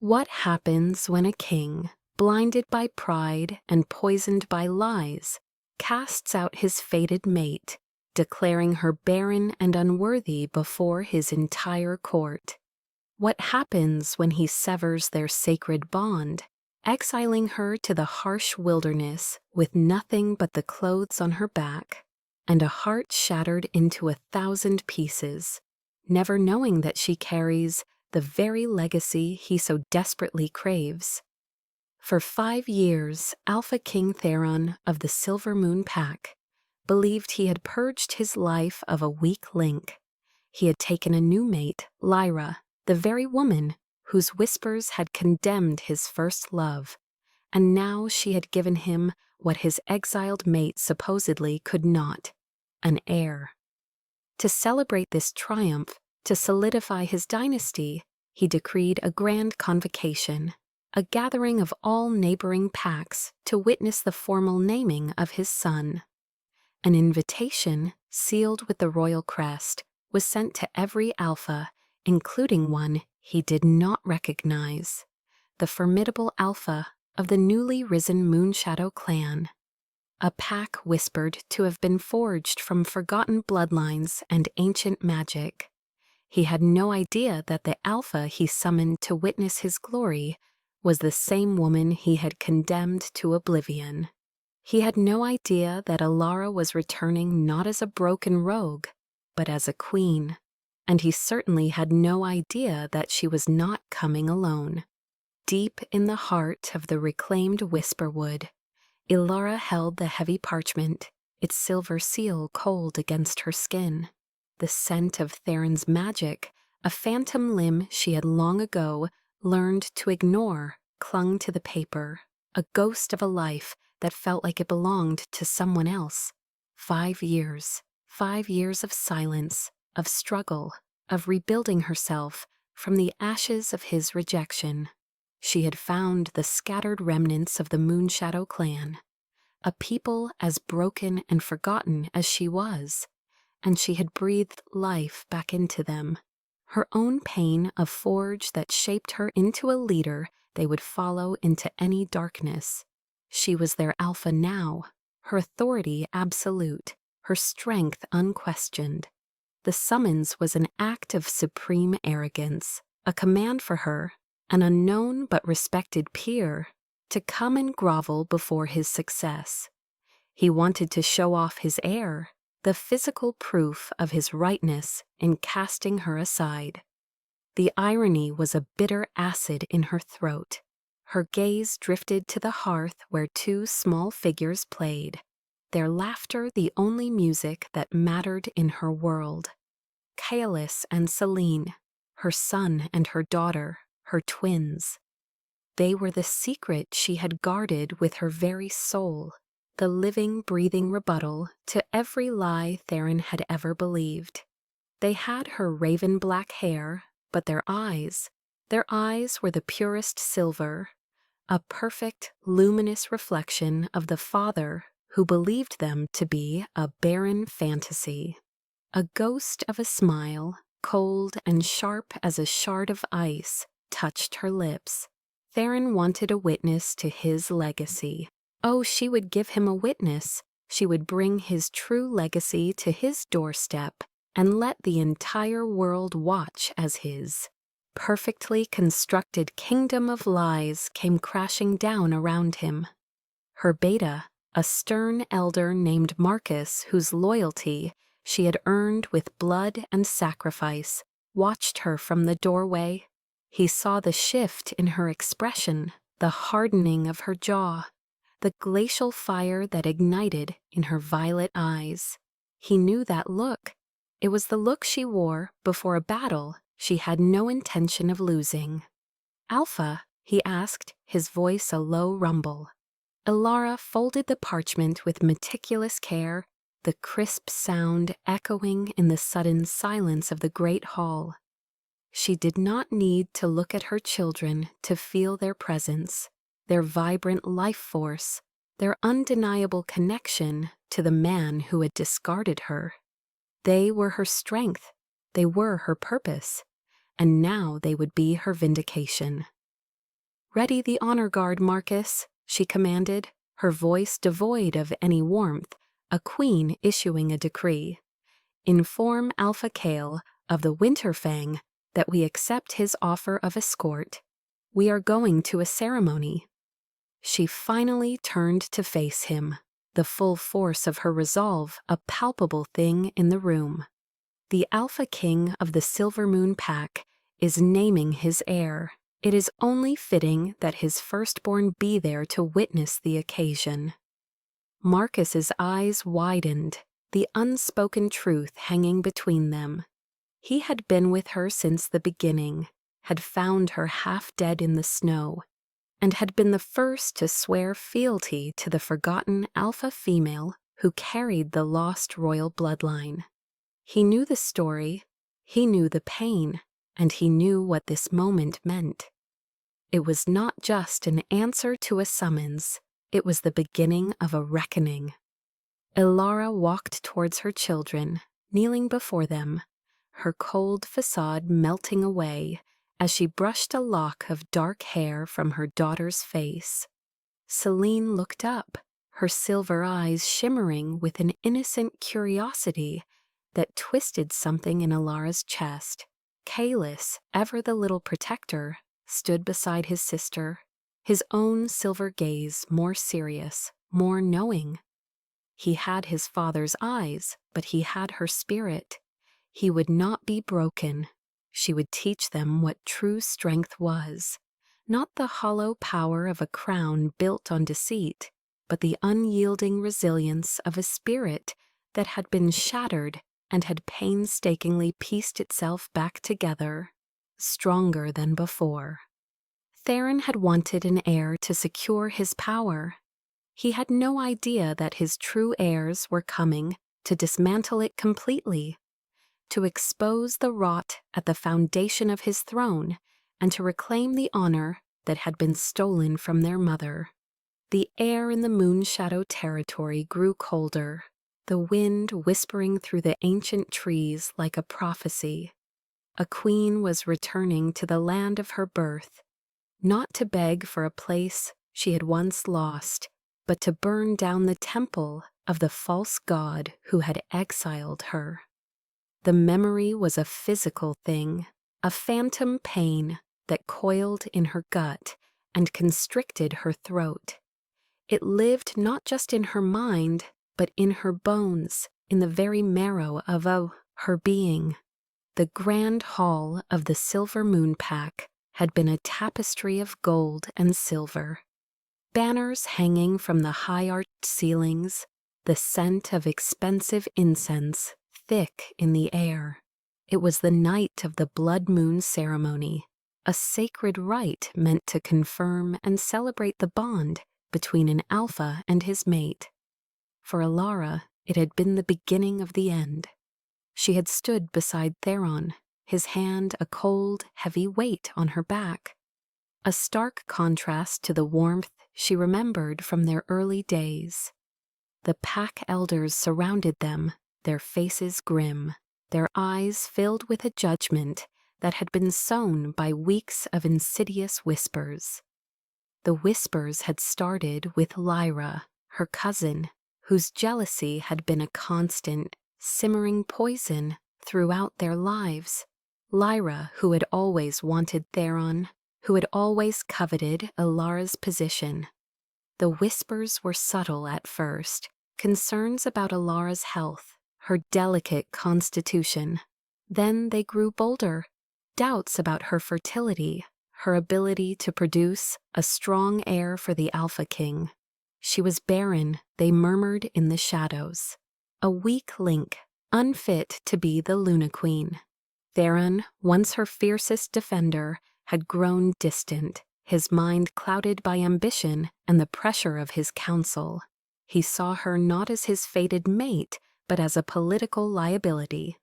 What happens when a king, blinded by pride and poisoned by lies, casts out his fated mate, declaring her barren and unworthy before his entire court? What happens when he severs their sacred bond, exiling her to the harsh wilderness with nothing but the clothes on her back and a heart shattered into 1,000 pieces, never knowing that she carries the very legacy he so desperately craves? For 5 years, Alpha King Theron of the Silver Moon Pack believed he had purged his life of a weak link. He had taken a new mate, Lyra, the very woman whose whispers had condemned his first love, and now she had given him what his exiled mate supposedly could not: an heir. To celebrate this triumph, to solidify his dynasty, he decreed a grand convocation, a gathering of all neighboring packs to witness the formal naming of his son. An invitation, sealed with the royal crest, was sent to every alpha, including one he did not recognize, the formidable alpha of the newly risen Moonshadow clan, a pack whispered to have been forged from forgotten bloodlines and ancient magic. He had no idea that the alpha he summoned to witness his glory was the same woman he had condemned to oblivion. He had no idea that Alara was returning not as a broken rogue, but as a queen, and he certainly had no idea that she was not coming alone. Deep in the heart of the reclaimed Whisperwood, Ilara held the heavy parchment, its silver seal cold against her skin. The scent of Theron's magic, a phantom limb she had long ago learned to ignore, clung to the paper, a ghost of a life that felt like it belonged to someone else. 5 years, 5 years of silence, of struggle, of rebuilding herself from the ashes of his rejection. She had found the scattered remnants of the Moonshadow clan, a people as broken and forgotten as she was, and she had breathed life back into them, her own pain a forge that shaped her into a leader they would follow into any darkness. She was their alpha now, her authority absolute, her strength unquestioned. The summons was an act of supreme arrogance, a command for her, an unknown but respected peer, to come and grovel before his success. He wanted to show off his heir, the physical proof of his rightness in casting her aside. The irony was a bitter acid in her throat. Her gaze drifted to the hearth where 2 small figures played, their laughter the only music that mattered in her world. Kaelis and Selene, her son and her daughter, her twins. They were the secret she had guarded with her very soul, the living, breathing rebuttal to every lie Theron had ever believed. They had her raven-black hair, but their eyes were the purest silver, a perfect, luminous reflection of the father who believed them to be a barren fantasy. A ghost of a smile, cold and sharp as a shard of ice, touched her lips. Theron wanted a witness to his legacy. Oh, she would give him a witness. She would bring his true legacy to his doorstep and let the entire world watch as his perfectly constructed kingdom of lies came crashing down around him. Her beta, a stern elder named Marcus, whose loyalty she had earned with blood and sacrifice, watched her from the doorway. He saw the shift in her expression, the hardening of her jaw, the glacial fire that ignited in her violet eyes. He knew that look. It was the look she wore before a battle she had no intention of losing. "Alpha?" he asked, his voice a low rumble. Ilara folded the parchment with meticulous care, the crisp sound echoing in the sudden silence of the great hall. She did not need to look at her children to feel their presence, their vibrant life force, their undeniable connection to the man who had discarded her. They were her strength, they were her purpose, and now they would be her vindication. "Ready the honor guard, Marcus," she commanded, her voice devoid of any warmth, a queen issuing a decree. "Inform Alpha Kale of the Winterfang that we accept his offer of escort. We are going to a ceremony." She finally turned to face him, the full force of her resolve a palpable thing in the room. The Alpha King of the Silvermoon Pack is naming his heir. It is only fitting that his firstborn be there to witness the occasion. Marcus's eyes widened, the unspoken truth hanging between them. He had been with her since the beginning, had found her half dead in the snow, and had been the first to swear fealty to the forgotten alpha female who carried the lost royal bloodline. He knew the story, he knew the pain, and he knew what this moment meant. It was not just an answer to a summons, it was the beginning of a reckoning. Elara walked towards her children, kneeling before them, her cold facade melting away as she brushed a lock of dark hair from her daughter's face. Celine looked up, her silver eyes shimmering with an innocent curiosity that twisted something in Elara's chest. Kalis, ever the little protector, stood beside his sister, his own silver gaze more serious, more knowing. He had his father's eyes, but he had her spirit. He would not be broken. She would teach them what true strength was, not the hollow power of a crown built on deceit, but the unyielding resilience of a spirit that had been shattered and had painstakingly pieced itself back together, stronger than before. Theron had wanted an heir to secure his power. He had no idea that his true heirs were coming to dismantle it completely, to expose the rot at the foundation of his throne, and to reclaim the honor that had been stolen from their mother. The air in the Moonshadow territory grew colder, the wind whispering through the ancient trees like a prophecy. A queen was returning to the land of her birth, not to beg for a place she had once lost, but to burn down the temple of the false god who had exiled her. The memory was a physical thing, a phantom pain that coiled in her gut and constricted her throat. It lived not just in her mind, but in her bones, in the very marrow of her being. The grand hall of the Silvermoon Pack had been a tapestry of gold and silver. Banners hanging from the high-arched ceilings, the scent of expensive incense thick in the air. It was the night of the blood moon ceremony, a sacred rite meant to confirm and celebrate the bond between an alpha and his mate. For Elara, it had been the beginning of the end. She had stood beside Theron, his hand a cold, heavy weight on her back. A stark contrast to the warmth she remembered from their early days. The pack elders surrounded them, their faces grim, their eyes filled with a judgment that had been sown by weeks of insidious whispers. The whispers had started with Lyra, her cousin, whose jealousy had been a constant, simmering poison throughout their lives. Lyra, who had always wanted Theron, who had always coveted Elara's position. The whispers were subtle at first, concerns about Elara's health, her delicate constitution. Then they grew bolder, doubts about her fertility, her ability to produce a strong heir for the Alpha King. She was barren, they murmured in the shadows. A weak link, unfit to be the Luna Queen. Theron, once her fiercest defender, had grown distant, his mind clouded by ambition and the pressure of his council. He saw her not as his fated mate, but as a political liability.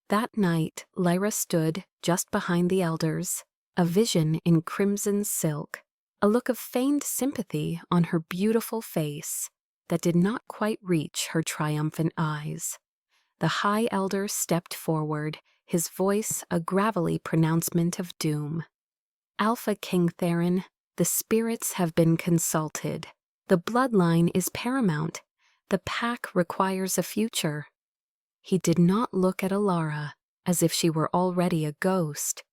That night, Lyra stood just behind the elders, a vision in crimson silk, a look of feigned sympathy on her beautiful face that did not quite reach her triumphant eyes. The High Elder stepped forward, his voice a gravelly pronouncement of doom. "Alpha King Theron, The spirits have been consulted. The bloodline is paramount. The pack requires a future. He did not look at Alara as if she were already a ghost.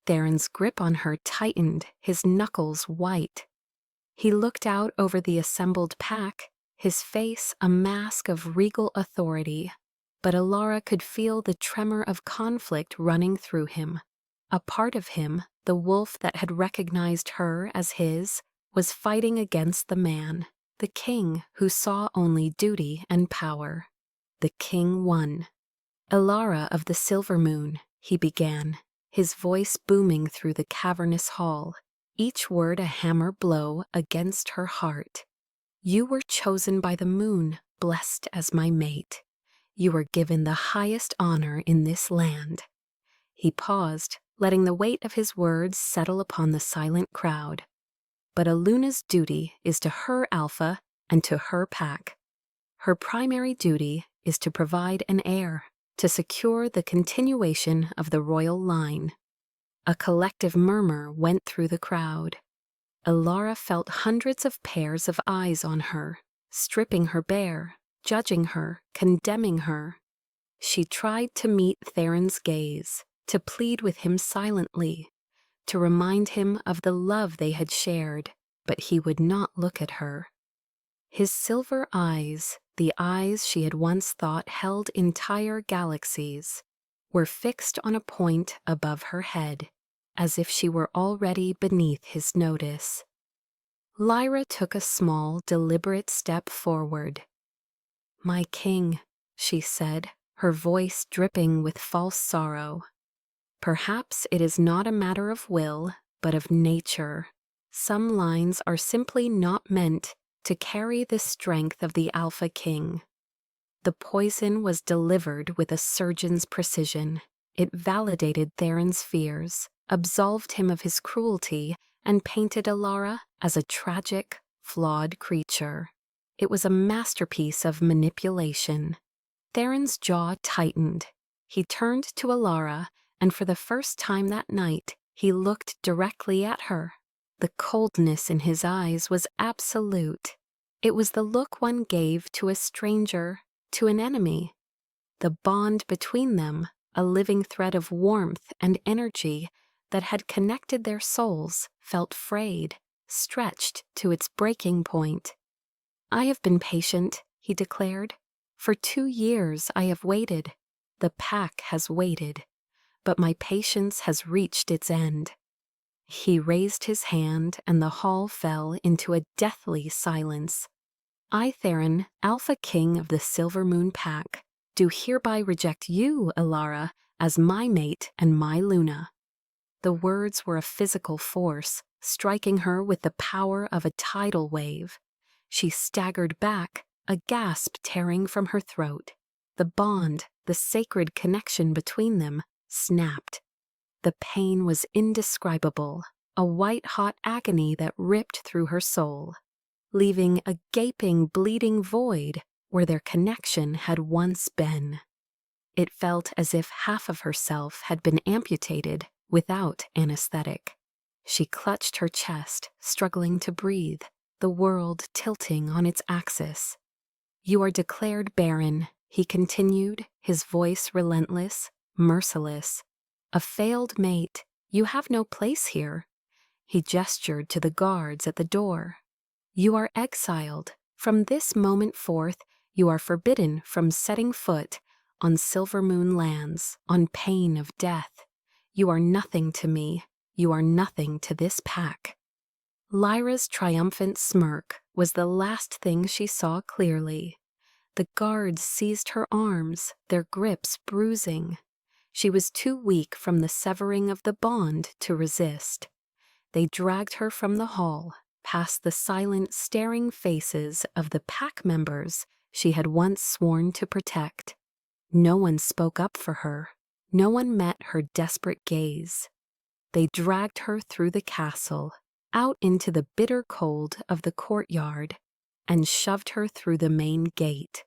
Theron's grip on her tightened, his knuckles white. He looked out over the assembled pack, his face a mask of regal authority, but Alara could feel the tremor of conflict running through him. A part of him, the wolf that had recognized her as his, was fighting against the man, the king who saw only duty and power. The king won. "Alara of the Silver Moon," he began, his voice booming through the cavernous hall, each word a hammer blow against her heart. "You were chosen by the moon, blessed as my mate. You were given the highest honor in this land." He paused, letting the weight of his words settle upon the silent crowd. "But Aluna's duty is to her alpha and to her pack. Her primary duty is to provide an heir, to secure the continuation of the royal line." A collective murmur went through the crowd. Alara felt hundreds of pairs of eyes on her, stripping her bare, judging her, condemning her. She tried to meet Theron's gaze, to plead with him silently, to remind him of the love they had shared, but he would not look at her. His silver eyes, the eyes she had once thought held entire galaxies, were fixed on a point above her head, as if she were already beneath his notice. Lyra took a small, deliberate step forward. "My king," she said, her voice dripping with false sorrow. "Perhaps it is not a matter of will, but of nature. Some lines are simply not meant to carry the strength of the Alpha King." The poison was delivered with a surgeon's precision. It validated Theron's fears, absolved him of his cruelty, and painted Alara as a tragic, flawed creature. It was a masterpiece of manipulation. Theron's jaw tightened. He turned to Alara, and for the first time that night, he looked directly at her. The coldness in his eyes was absolute. It was the look one gave to a stranger, to an enemy. The bond between them, a living thread of warmth and energy that had connected their souls, felt frayed, stretched to its breaking point. "I have been patient," he declared. "For 2 years I have waited. The pack has waited. But my patience has reached its end." He raised his hand and the hall fell into a deathly silence. "I, Theron, Alpha King of the Silver Moon Pack, do hereby reject you, Alara, as my mate and my Luna." The words were a physical force, striking her with the power of a tidal wave. She staggered back, a gasp tearing from her throat. The bond, the sacred connection between them, snapped. The pain was indescribable, a white-hot agony that ripped through her soul, leaving a gaping, bleeding void where their connection had once been. It felt as if half of herself had been amputated without anesthetic. She clutched her chest, struggling to breathe, the world tilting on its axis. "You are declared barren," he continued, his voice relentless, merciless. "A failed mate. You have no place here." He gestured to the guards at the door. "You are exiled. From this moment forth, you are forbidden from setting foot on Silver Moon lands, on pain of death. You are nothing to me. You are nothing to this pack." Lyra's triumphant smirk was the last thing she saw clearly. The guards seized her arms, their grips bruising. She was too weak from the severing of the bond to resist. They dragged her from the hall, past the silent, staring faces of the pack members she had once sworn to protect. No one spoke up for her. No one met her desperate gaze. They dragged her through the castle, out into the bitter cold of the courtyard, and shoved her through the main gate.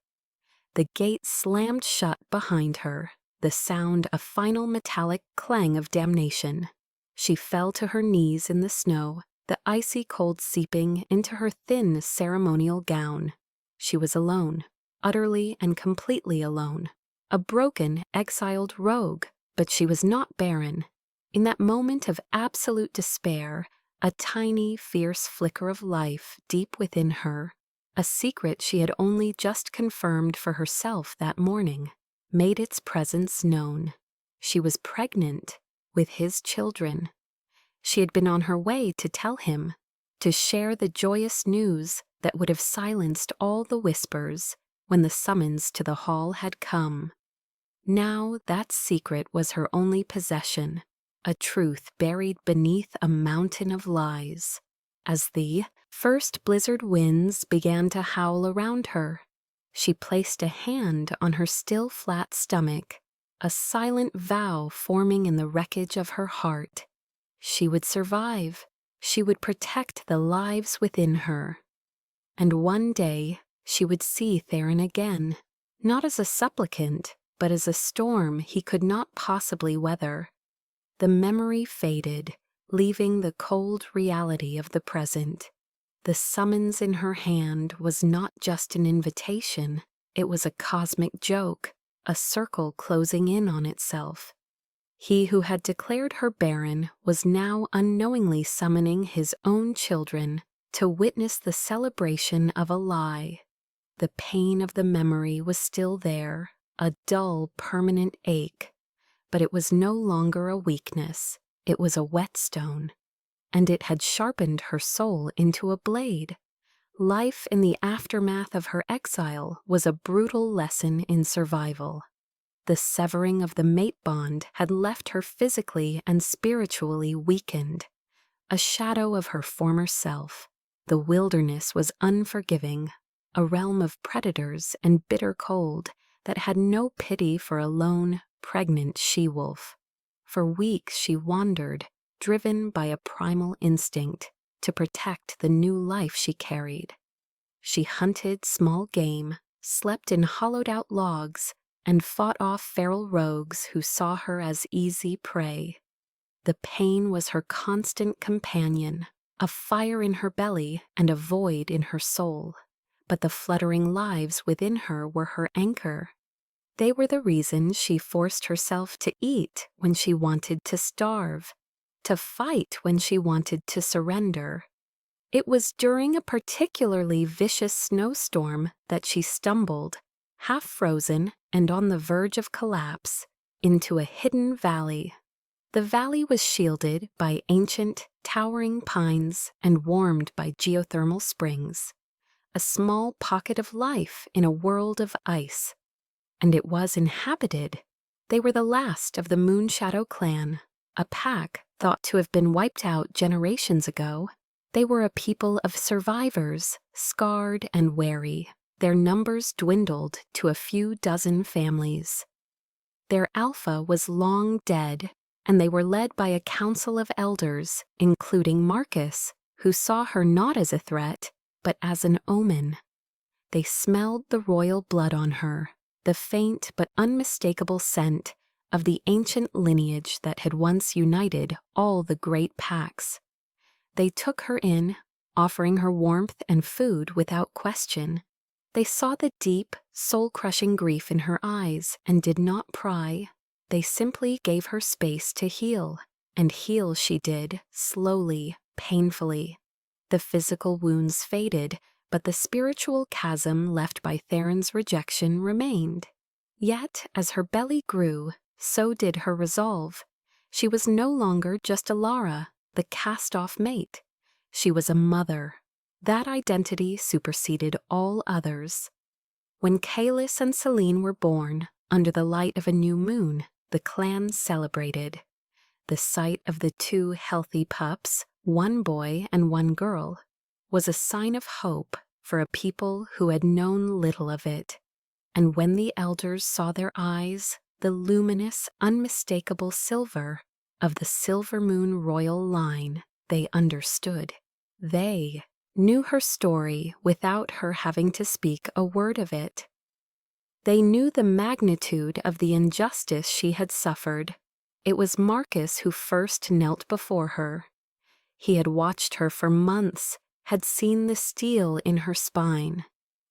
The gate slammed shut behind her, the sound a final metallic clang of damnation. She fell to her knees in the snow, the icy cold seeping into her thin ceremonial gown. She was alone, utterly and completely alone. A broken, exiled rogue, but she was not barren. In that moment of absolute despair, a tiny, fierce flicker of life deep within her, a secret she had only just confirmed for herself that morning, made its presence known. She was pregnant with his children. She had been on her way to tell him, to share the joyous news that would have silenced all the whispers when the summons to the hall had come. Now that secret was her only possession, a truth buried beneath a mountain of lies. As the first blizzard winds began to howl around her, she placed a hand on her still flat stomach, a silent vow forming in the wreckage of her heart. She would survive. She would protect the lives within her. And one day she would see Theron again, not as a supplicant, but as a storm he could not possibly weather. The memory faded, leaving the cold reality of the present. The summons in her hand was not just an invitation, it was a cosmic joke, a circle closing in on itself. He who had declared her barren was now unknowingly summoning his own children to witness the celebration of a lie. The pain of the memory was still there, a dull, permanent ache, but it was no longer a weakness, it was a whetstone, and it had sharpened her soul into a blade. Life in the aftermath of her exile was a brutal lesson in survival. The severing of the mate bond had left her physically and spiritually weakened, a shadow of her former self. The wilderness was unforgiving, a realm of predators and bitter cold that had no pity for a lone, pregnant she-wolf. For weeks she wandered, driven by a primal instinct to protect the new life she carried. She hunted small game, slept in hollowed-out logs, and fought off feral rogues who saw her as easy prey. The pain was her constant companion, a fire in her belly and a void in her soul. But the fluttering lives within her were her anchor. They were the reason she forced herself to eat when she wanted to starve, to fight when she wanted to surrender. It was during a particularly vicious snowstorm that she stumbled, half frozen and on the verge of collapse, into a hidden valley. The valley was shielded by ancient, towering pines and warmed by geothermal springs, a small pocket of life in a world of ice. And it was inhabited. They were the last of the Moonshadow clan, a pack thought to have been wiped out generations ago. They were a people of survivors, scarred and wary. Their numbers dwindled to a few dozen families. Their alpha was long dead, and they were led by a council of elders, including Marcus, who saw her not as a threat, but as an omen. They smelled the royal blood on her, the faint but unmistakable scent of the ancient lineage that had once united all the great packs. They took her in, offering her warmth and food without question. They saw the deep, soul-crushing grief in her eyes and did not pry. They simply gave her space to heal, and heal she did, slowly, painfully. The physical wounds faded, but the spiritual chasm left by Theron's rejection remained. Yet, as her belly grew, so did her resolve. She was no longer just Alara, the cast-off mate. She was a mother. That identity superseded all others. When Kalis and Selene were born, under the light of a new moon, the clan celebrated. The sight of the two healthy pups, one boy and one girl, was a sign of hope for a people who had known little of it. And when the elders saw their eyes, the luminous, unmistakable silver of the Silver Moon royal line, they understood. They knew her story without her having to speak a word of it. They knew the magnitude of the injustice she had suffered. It was Marcus who first knelt before her. He had watched her for months, had seen the steel in her spine,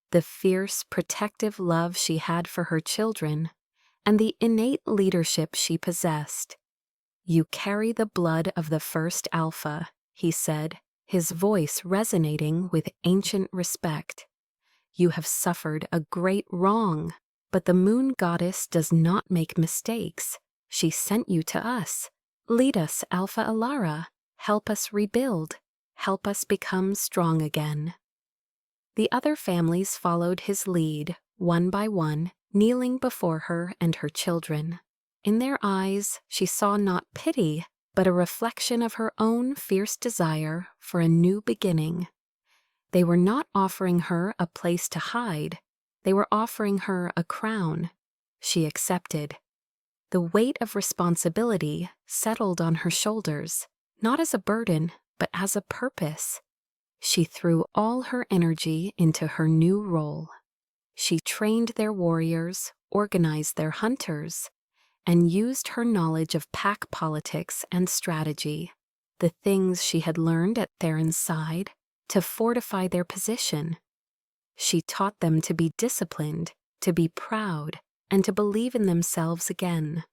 the fierce, protective love she had for her children, and the innate leadership she possessed. "You carry the blood of the first Alpha," he said, his voice resonating with ancient respect. "You have suffered a great wrong, but the moon goddess does not make mistakes. She sent you to us. Lead us, Alpha Alara. Help us rebuild. Help us become strong again." The other families followed his lead, one by one, kneeling before her and her children. In their eyes, she saw not pity, but a reflection of her own fierce desire for a new beginning. They were not offering her a place to hide. They were offering her a crown. She accepted. The weight of responsibility settled on her shoulders, not as a burden, but as a purpose. She threw all her energy into her new role. She trained their warriors, organized their hunters, and used her knowledge of pack politics and strategy, the things she had learned at Theron's side, to fortify their position. She taught them to be disciplined, to be proud, and to believe in themselves again.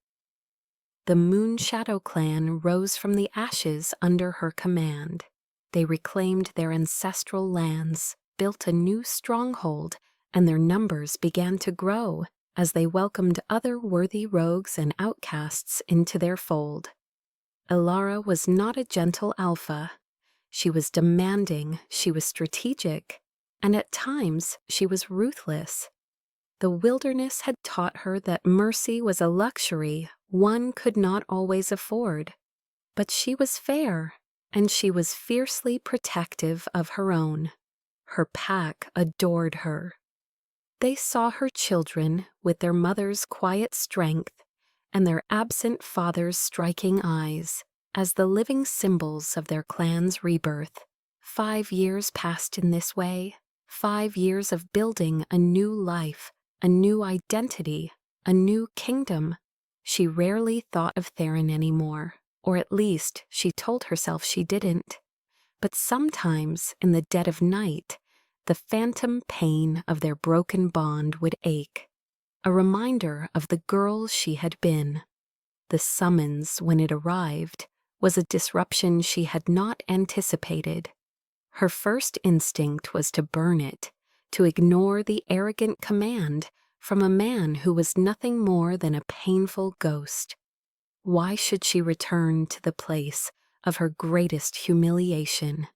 The Moon Shadow clan rose from the ashes under her command. They reclaimed their ancestral lands, built a new stronghold, and their numbers began to grow as they welcomed other worthy rogues and outcasts into their fold. Alara was not a gentle alpha. She was demanding, she was strategic, and at times she was ruthless. The wilderness had taught her that mercy was a luxury one could not always afford. But she was fair, and she was fiercely protective of her own. Her pack adored her. They saw her children with their mother's quiet strength and their absent father's striking eyes as the living symbols of their clan's rebirth. 5 years passed in this way, 5 years of building a new life, a new identity, a new kingdom. She rarely thought of Theron anymore, or at least she told herself she didn't. But sometimes, in the dead of night, the phantom pain of their broken bond would ache, a reminder of the girl she had been. The summons, when it arrived, was a disruption she had not anticipated. Her first instinct was to burn it, to ignore the arrogant command from a man who was nothing more than a painful ghost. Why should she return to the place of her greatest humiliation?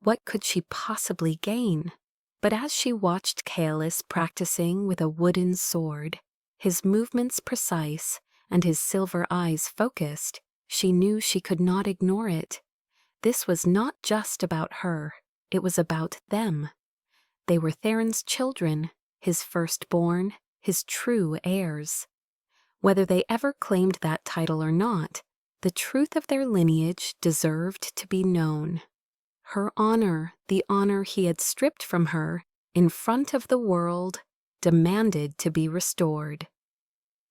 What could she possibly gain? But as she watched Kaelis practicing with a wooden sword, his movements precise and his silver eyes focused, she knew she could not ignore it. This was not just about her, it was about them. They were Theron's children, his firstborn, his true heirs. Whether they ever claimed that title or not, the truth of their lineage deserved to be known. Her honor, the honor he had stripped from her, in front of the world, demanded to be restored.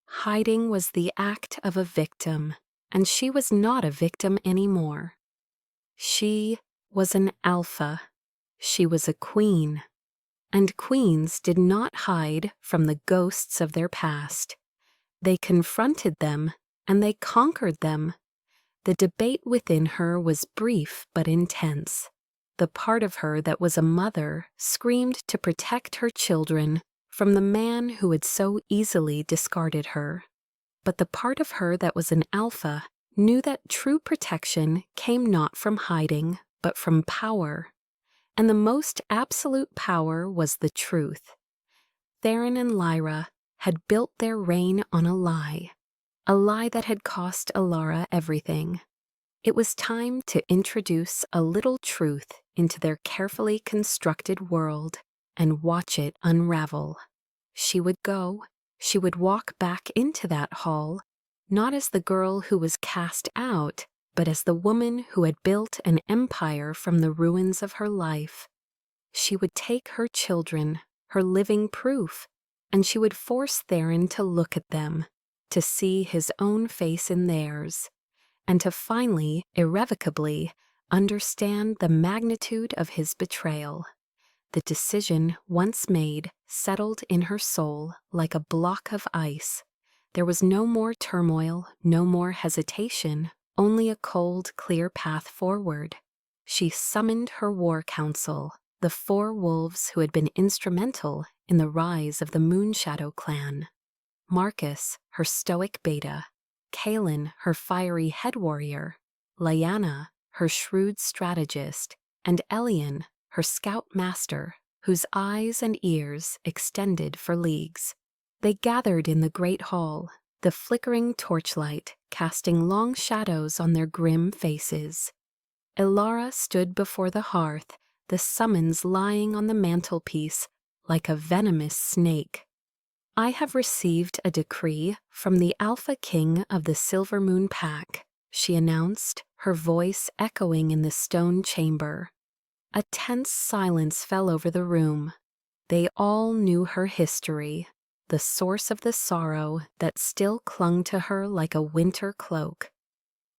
Hiding was the act of a victim, and she was not a victim anymore. She was an alpha. She was a queen. And queens did not hide from the ghosts of their past. They confronted them, and they conquered them. The debate within her was brief but intense. The part of her that was a mother screamed to protect her children from the man who had so easily discarded her. But the part of her that was an alpha knew that true protection came not from hiding, but from power. And the most absolute power was the truth. Theron and Lyra had built their reign on a lie that had cost Alara everything. It was time to introduce a little truth into their carefully constructed world and watch it unravel. She would go, she would walk back into that hall, not as the girl who was cast out, but as the woman who had built an empire from the ruins of her life. She would take her children, her living proof, and she would force Theron to look at them, to see his own face in theirs, and to finally, irrevocably, understand the magnitude of his betrayal. The decision once made settled in her soul like a block of ice. There was no more turmoil, no more hesitation, only a cold, clear path forward. She summoned her war council, the 4 wolves who had been instrumental in the rise of the Moonshadow clan. Marcus, her stoic beta, Kaelin, her fiery head warrior, Lyanna, her shrewd strategist, and Elian, her scout master, whose eyes and ears extended for leagues. They gathered in the great hall, the flickering torchlight casting long shadows on their grim faces. Elara stood before the hearth, the summons lying on the mantelpiece like a venomous snake. "I have received a decree from the Alpha King of the Silvermoon Pack," she announced, her voice echoing in the stone chamber. A tense silence fell over the room. They all knew her history, the source of the sorrow that still clung to her like a winter cloak.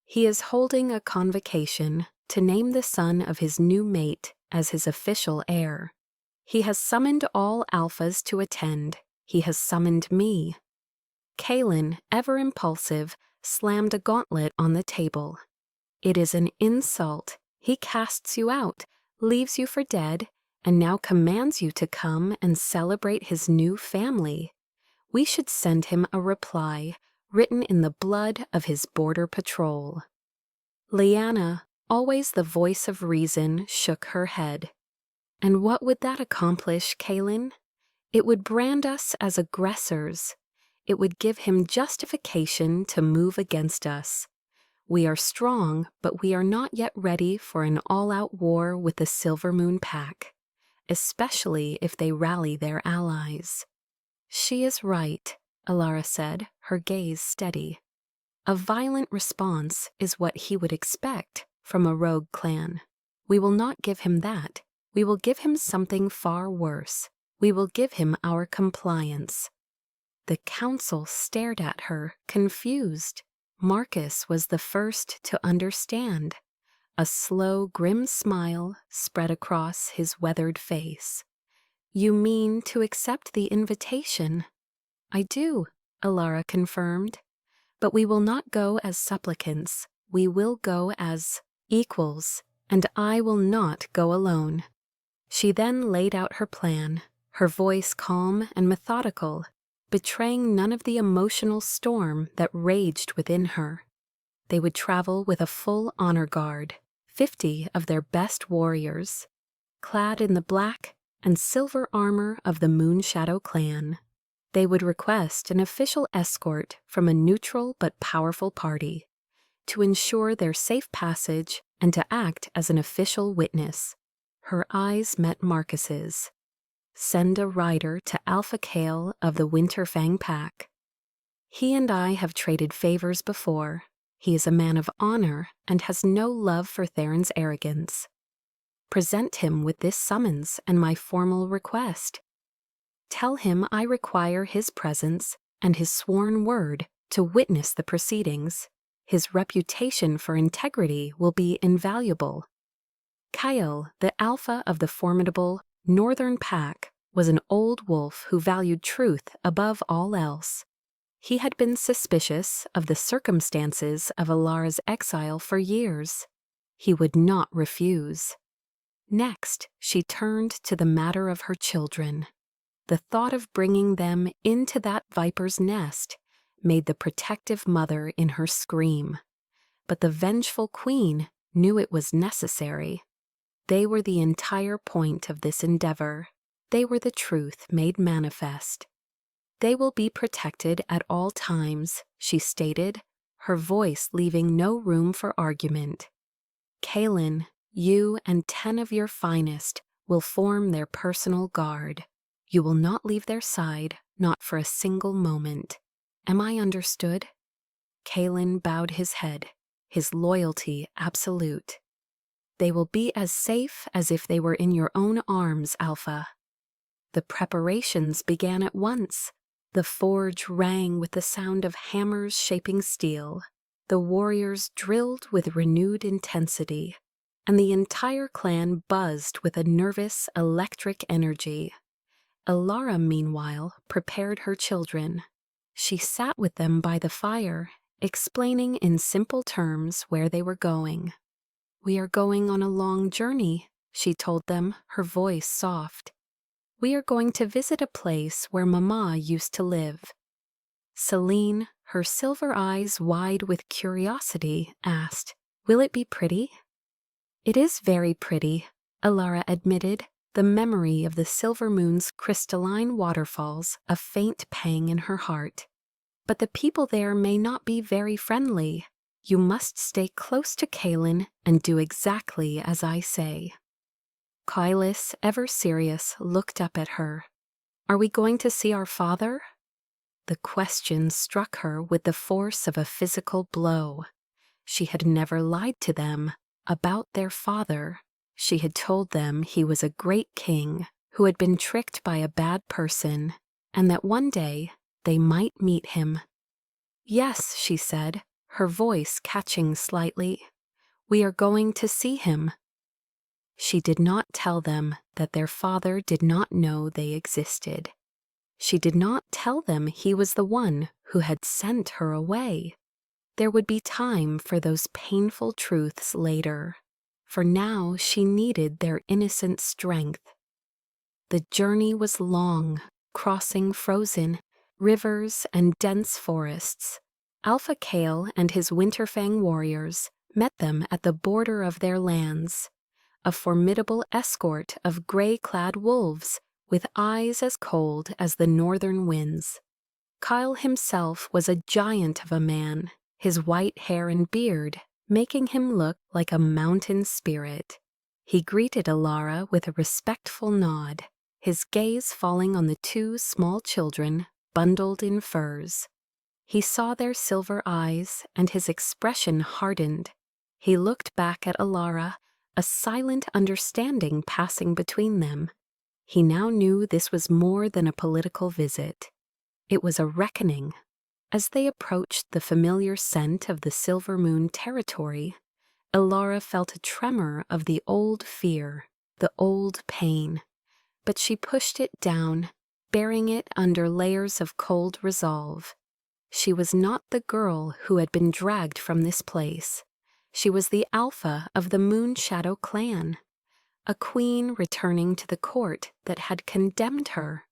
"He is holding a convocation to name the son of his new mate as his official heir. He has summoned all alphas to attend. He has summoned me." Kaelin, ever impulsive, slammed a gauntlet on the table. "It is an insult. He casts you out, leaves you for dead, and now commands you to come and celebrate his new family. We should send him a reply, written in the blood of his border patrol." Lyanna, always the voice of reason, shook her head. "And what would that accomplish, Kaelin? It would brand us as aggressors. It would give him justification to move against us. We are strong, but we are not yet ready for an all-out war with the Silvermoon Pack, especially if they rally their allies." "She is right," Elara said, her gaze steady. "A violent response is what he would expect from a rogue clan. We will not give him that. We will give him something far worse. We will give him our compliance." The council stared at her, confused. Marcus was the first to understand. A slow, grim smile spread across his weathered face. "You mean to accept the invitation?" "I do," Elara confirmed. "But we will not go as supplicants. We will go as equals, and I will not go alone." She then laid out her plan, her voice calm and methodical, betraying none of the emotional storm that raged within her. They would travel with a full honor guard, 50 of their best warriors, clad in the black and silver armor of the Moonshadow clan. They would request an official escort from a neutral but powerful party to ensure their safe passage and to act as an official witness. Her eyes met Marcus's. "Send a rider to Alpha Kael of the Winterfang Pack. He and I have traded favors before. He is a man of honor and has no love for Theron's arrogance. Present him with this summons and my formal request. Tell him I require his presence and his sworn word to witness the proceedings. His reputation for integrity will be invaluable." Kael, the alpha of the formidable Northern Pack, was an old wolf who valued truth above all else. He had been suspicious of the circumstances of Elara's exile for years. He would not refuse. Next, she turned to the matter of her children. The thought of bringing them into that viper's nest made the protective mother in her scream. But the vengeful queen knew it was necessary. They were the entire point of this endeavor. They were the truth made manifest. "They will be protected at all times," she stated, her voice leaving no room for argument. "Kaelin, you and 10 of your finest will form their personal guard. You will not leave their side, not for a single moment. Am I understood?" Kaelin bowed his head, his loyalty absolute. "They will be as safe as if they were in your own arms, Alpha." The preparations began at once. The forge rang with the sound of hammers shaping steel. The warriors drilled with renewed intensity. and the entire clan buzzed with a nervous, electric energy. Elara, meanwhile, prepared her children. She sat with them by the fire, explaining in simple terms where they were going. "We are going on a long journey," she told them, her voice soft. "We are going to visit a place where Mama used to live." Celine, her silver eyes wide with curiosity, asked, "Will it be pretty?" "It is very pretty," Elara admitted, the memory of the silver moon's crystalline waterfalls a faint pang in her heart. "But the people there may not be very friendly. You must stay close to Kaelin and do exactly as I say." Kailis, ever serious, looked up at her. "Are we going to see our father?" The question struck her with the force of a physical blow. She had never lied to them about their father. She had told them he was a great king who had been tricked by a bad person, and that one day they might meet him. "Yes," she said, her voice catching slightly. "We are going to see him." She did not tell them that their father did not know they existed. She did not tell them he was the one who had sent her away. There would be time for those painful truths later. For now she needed their innocent strength. The journey was long, crossing frozen rivers and dense forests. Alpha Kael and his Winterfang warriors met them at the border of their lands, a formidable escort of gray-clad wolves with eyes as cold as the northern winds. Kyle himself was a giant of a man, his white hair and beard making him look like a mountain spirit. He greeted Elara with a respectful nod, his gaze falling on the two small children bundled in furs. He saw their silver eyes, and his expression hardened. He looked back at Elara, a silent understanding passing between them. He now knew this was more than a political visit. It was a reckoning. As they approached the familiar scent of the Silver Moon territory, Elara felt a tremor of the old fear, the old pain. But she pushed it down, bearing it under layers of cold resolve. She was not the girl who had been dragged from this place. She was the alpha of the Moonshadow clan, a queen returning to the court that had condemned her.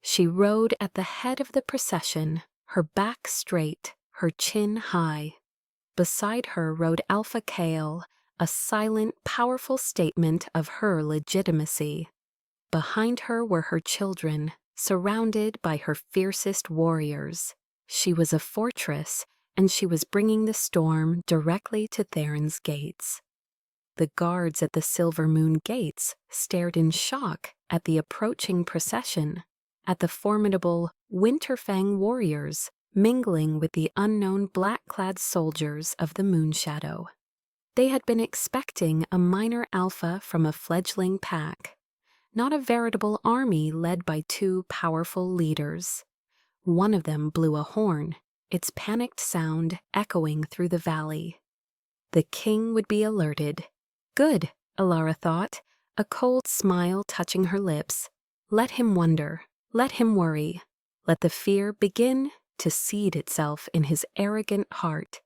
She rode at the head of the procession, her back straight, her chin high. Beside her rode Alpha Kael, a silent, powerful statement of her legitimacy. Behind her were her children, surrounded by her fiercest warriors. She was a fortress, and she was bringing the storm directly to Theron's gates. The guards at the Silver Moon gates stared in shock at the approaching procession, at the formidable Winterfang warriors mingling with the unknown black-clad soldiers of the Moonshadow. They had been expecting a minor alpha from a fledgling pack, not a veritable army led by two powerful leaders. One of them blew a horn, its panicked sound echoing through the valley. The king would be alerted. Good, Elara thought, a cold smile touching her lips. Let him wonder. Let him worry. Let the fear begin to seed itself in his arrogant heart.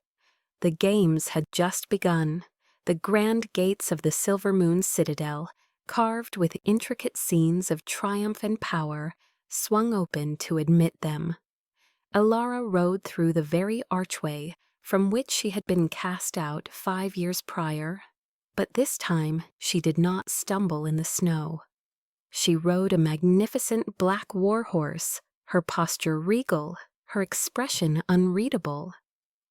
The games had just begun. The grand gates of the Silver Moon Citadel, carved with intricate scenes of triumph and power, swung open to admit them. Elara rode through the very archway from which she had been cast out 5 years prior, but this time she did not stumble in the snow. She rode a magnificent black warhorse, her posture regal, her expression unreadable.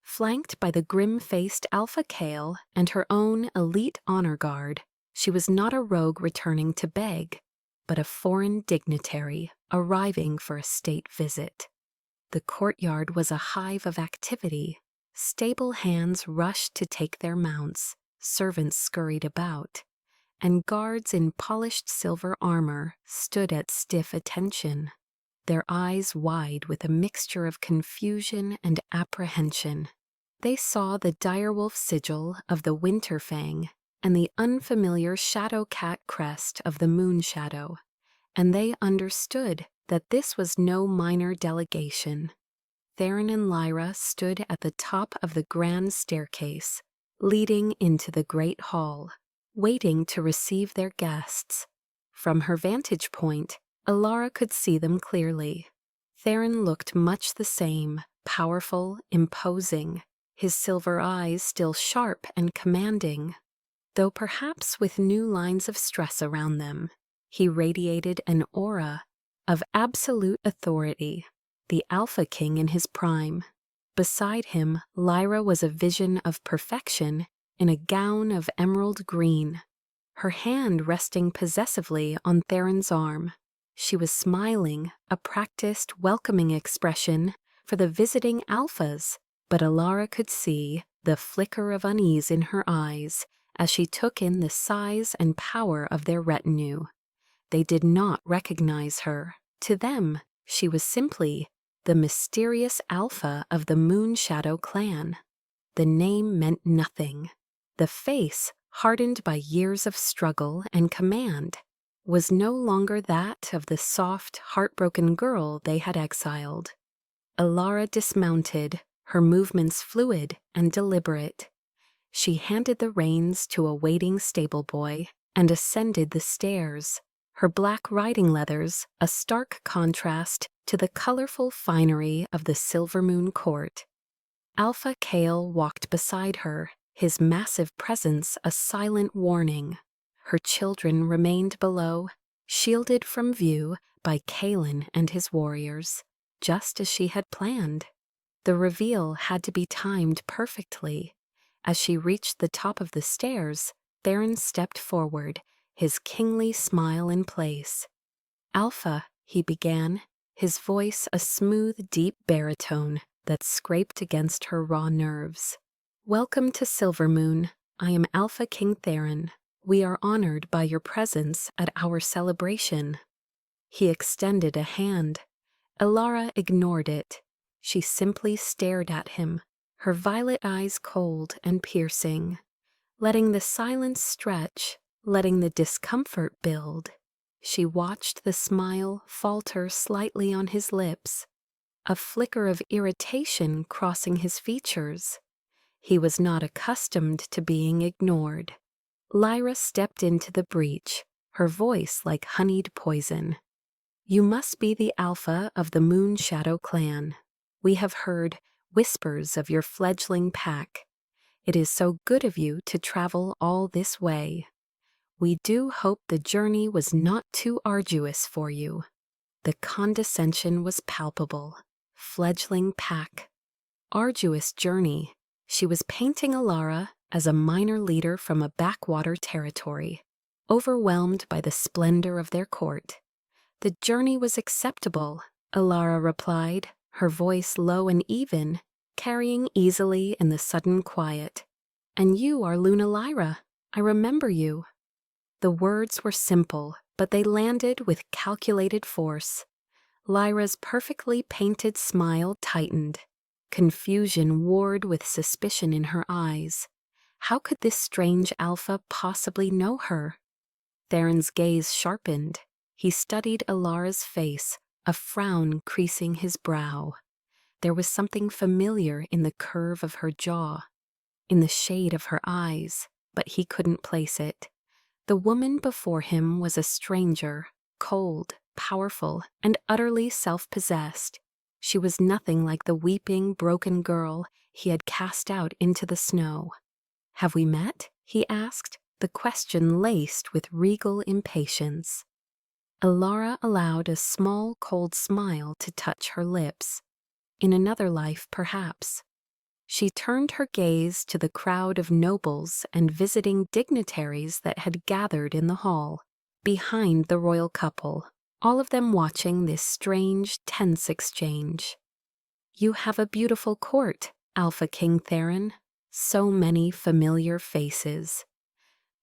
Flanked by the grim-faced Alpha Kael and her own elite honor guard, she was not a rogue returning to beg, but a foreign dignitary arriving for a state visit. The courtyard was a hive of activity. Stable hands rushed to take their mounts, servants scurried about, and guards in polished silver armor stood at stiff attention, their eyes wide with a mixture of confusion and apprehension. They saw the direwolf sigil of the Winterfang, and the unfamiliar shadow cat crest of the moon shadow, and they understood that this was no minor delegation. Theron and Lyra stood at the top of the grand staircase, leading into the great hall, waiting to receive their guests. From her vantage point, Alara could see them clearly. Theron looked much the same, powerful, imposing, his silver eyes still sharp and commanding, though perhaps with new lines of stress around them. He radiated an aura of absolute authority, the Alpha King in his prime. Beside him, Lyra was a vision of perfection in a gown of emerald green, her hand resting possessively on Theron's arm. She was smiling, a practiced, welcoming expression for the visiting alphas, but Alara could see the flicker of unease in her eyes as she took in the size and power of their retinue. They did not recognize her. To them, she was simply the mysterious alpha of the Moonshadow clan. The name meant nothing. The face, hardened by years of struggle and command, was no longer that of the soft, heartbroken girl they had exiled. Alara dismounted, her movements fluid and deliberate. She handed the reins to a waiting stable boy and ascended the stairs, her black riding leathers a stark contrast to the colorful finery of the Silvermoon court. Alpha Kale walked beside her, his massive presence a silent warning. Her children remained below, shielded from view by Kalen and his warriors, just as she had planned. The reveal had to be timed perfectly. As she reached the top of the stairs, Theron stepped forward, his kingly smile in place. "Alpha," he began, his voice a smooth, deep baritone that scraped against her raw nerves. "Welcome to Silvermoon. I am Alpha King Theron. We are honored by your presence at our celebration." He extended a hand. Alara ignored it. She simply stared at him, her violet eyes cold and piercing, letting the silence stretch, letting the discomfort build. She watched the smile falter slightly on his lips, a flicker of irritation crossing his features. He was not accustomed to being ignored. Lyra stepped into the breach, her voice like honeyed poison. "You must be the alpha of the Moonshadow clan. We have heard whispers of your fledgling pack. It is so good of you to travel all this way. We do hope the journey was not too arduous for you." The condescension was palpable. Fledgling pack. Arduous journey. She was painting Alara as a minor leader from a backwater territory, overwhelmed by the splendor of their court. "The journey was acceptable," Alara replied, her voice low and even, carrying easily in the sudden quiet. "And you are Luna Lyra. I remember you." The words were simple, but they landed with calculated force. Lyra's perfectly painted smile tightened. Confusion warred with suspicion in her eyes. How could this strange alpha possibly know her? Theron's gaze sharpened. He studied Alara's face, a frown creasing his brow. There was something familiar in the curve of her jaw, in the shade of her eyes, but he couldn't place it. The woman before him was a stranger, cold, powerful, and utterly self-possessed. She was nothing like the weeping, broken girl he had cast out into the snow. "Have we met?" he asked, the question laced with regal impatience. Alara allowed a small, cold smile to touch her lips. In another life, perhaps. She turned her gaze to the crowd of nobles and visiting dignitaries that had gathered in the hall, behind the royal couple, all of them watching this strange, tense exchange. "You have a beautiful court, Alpha King Theron. So many familiar faces."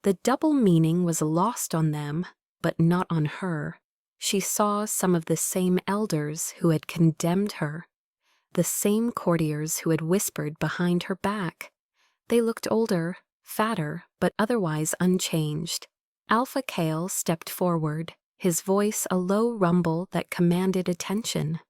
The double meaning was lost on them, but not on her. She saw some of the same elders who had condemned her, the same courtiers who had whispered behind her back. They looked older, fatter but otherwise unchanged. Alpha Kale stepped forward, his voice a low rumble that commanded attention.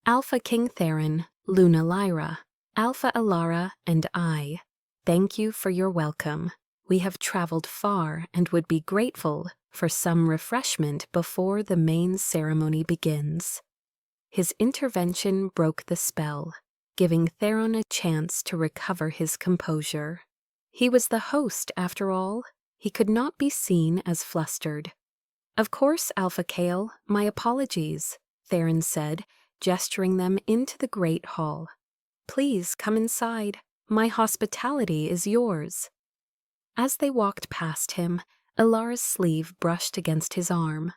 Alpha King Theron, Luna Lyra, Alpha Alara, and I, thank you for your welcome. We have traveled far and would be grateful for some refreshment before the main ceremony begins. His intervention broke the spell, giving Theron a chance to recover his composure. He was the host, after all. He could not be seen as flustered. Of course, Alpha Kale, my apologies, Theron said, gesturing them into the great hall. Please come inside. My hospitality is yours. As they walked past him, Alara's sleeve brushed against his arm.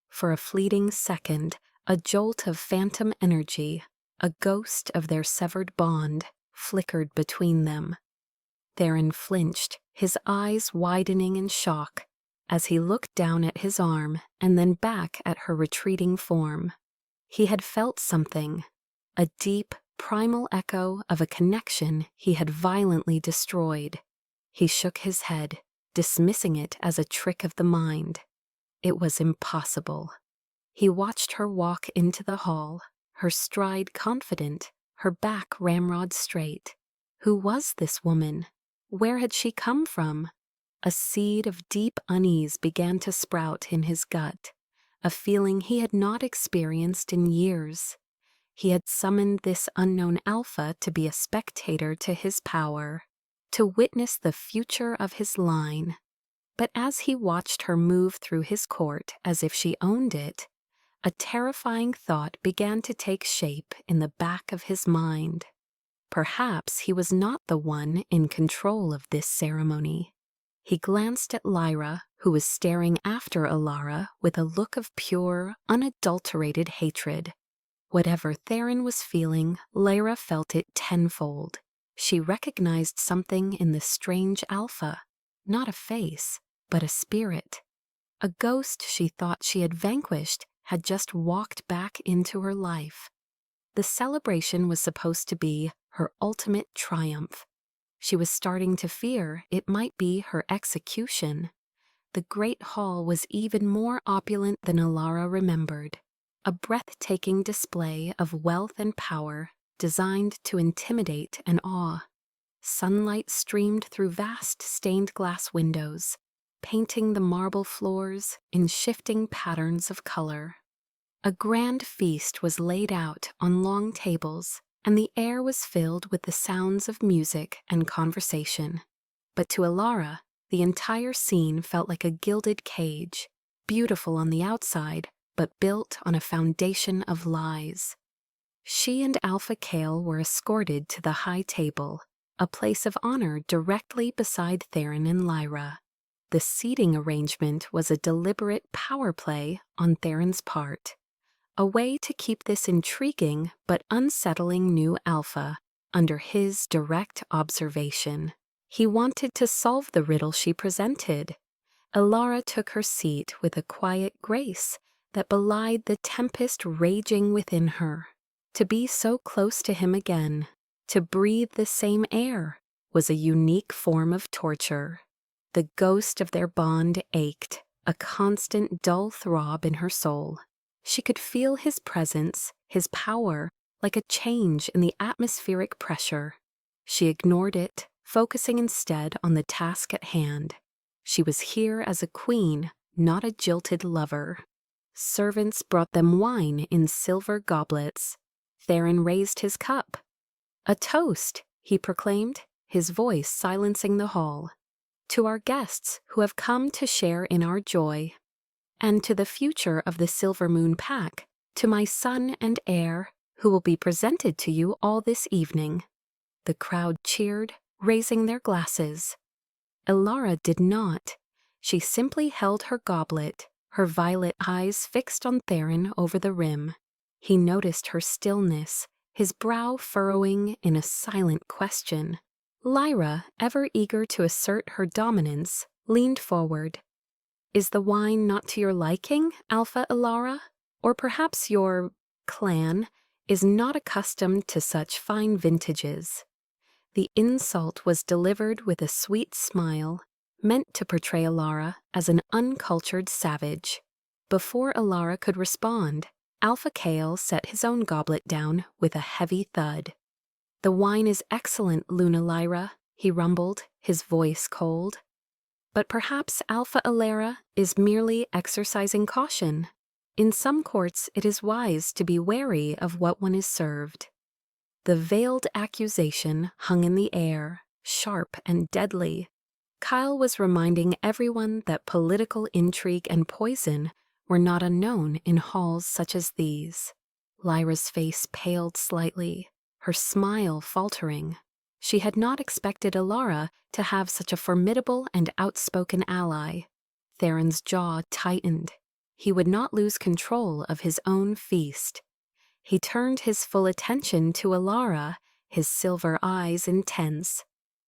For a fleeting second, a jolt of phantom energy, a ghost of their severed bond, flickered between them. Theron flinched, his eyes widening in shock, as he looked down at his arm and then back at her retreating form. He had felt something, a deep, primal echo of a connection he had violently destroyed. He shook his head, dismissing it as a trick of the mind. It was impossible. He watched her walk into the hall, her stride confident, her back ramrod straight. Who was this woman? Where had she come from? A seed of deep unease began to sprout in his gut, a feeling he had not experienced in years. He had summoned this unknown alpha to be a spectator to his power, to witness the future of his line. But as he watched her move through his court as if she owned it, a terrifying thought began to take shape in the back of his mind. Perhaps he was not the one in control of this ceremony. He glanced at Lyra, who was staring after Alara with a look of pure, unadulterated hatred. Whatever Theron was feeling, Lyra felt it tenfold. She recognized something in the strange alpha, not a face, but a spirit. A ghost she thought she had vanquished had just walked back into her life. The celebration was supposed to be her ultimate triumph. She was starting to fear it might be her execution. The great hall was even more opulent than Alara remembered, a breathtaking display of wealth and power designed to intimidate and awe. Sunlight streamed through vast stained glass windows, painting the marble floors in shifting patterns of color. A grand feast was laid out on long tables, and the air was filled with the sounds of music and conversation. But to Alara, the entire scene felt like a gilded cage, beautiful on the outside, but built on a foundation of lies. She and Alpha Kale were escorted to the high table, a place of honor directly beside Theron and Lyra. The seating arrangement was a deliberate power play on Theron's part, a way to keep this intriguing but unsettling new alpha under his direct observation. He wanted to solve the riddle she presented. Alara took her seat with a quiet grace that belied the tempest raging within her. To be so close to him again, to breathe the same air, was a unique form of torture. The ghost of their bond ached, a constant dull throb in her soul. She could feel his presence, his power, like a change in the atmospheric pressure. She ignored it, focusing instead on the task at hand. She was here as a queen, not a jilted lover. Servants brought them wine in silver goblets. Theron raised his cup. "A toast," he proclaimed, his voice silencing the hall. "To our guests who have come to share in our joy. And to the future of the Silver Moon Pack, to my son and heir, who will be presented to you all this evening." The crowd cheered, raising their glasses. Alara did not. She simply held her goblet, her violet eyes fixed on Theron over the rim. He noticed her stillness, his brow furrowing in a silent question. Lyra, ever eager to assert her dominance, leaned forward. "Is the wine not to your liking, Alpha Alara? Or perhaps your clan is not accustomed to such fine vintages?" The insult was delivered with a sweet smile, meant to portray Alara as an uncultured savage. Before Alara could respond, Alpha Kale set his own goblet down with a heavy thud. "The wine is excellent, Luna Lyra," he rumbled, his voice cold. "But perhaps Alpha Alara is merely exercising caution. In some courts it is wise to be wary of what one is served." The veiled accusation hung in the air, sharp and deadly. Kyle was reminding everyone that political intrigue and poison were not unknown in halls such as these. Lyra's face paled slightly, her smile faltering. She had not expected Alara to have such a formidable and outspoken ally. Theron's jaw tightened. He would not lose control of his own feast. He turned his full attention to Alara, his silver eyes intense.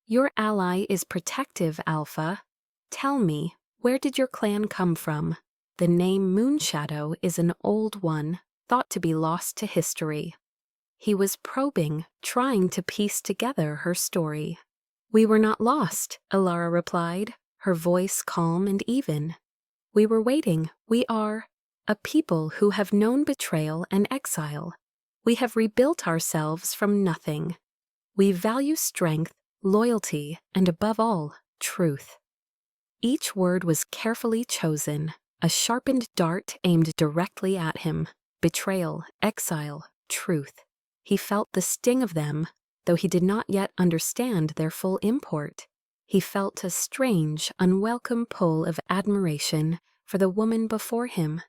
"Your ally is protective, Alpha. Tell me, where did your clan come from? The name Moonshadow is an old one, thought to be lost to history." He was probing, trying to piece together her story. "We were not lost," Alara replied, her voice calm and even. "We were waiting. We are a people who have known betrayal and exile. We have rebuilt ourselves from nothing. We value strength, loyalty, and above all, truth." Each word was carefully chosen, a sharpened dart aimed directly at him. Betrayal, exile, truth. He felt the sting of them, though he did not yet understand their full import. He felt a strange, unwelcome pull of admiration for the woman before him.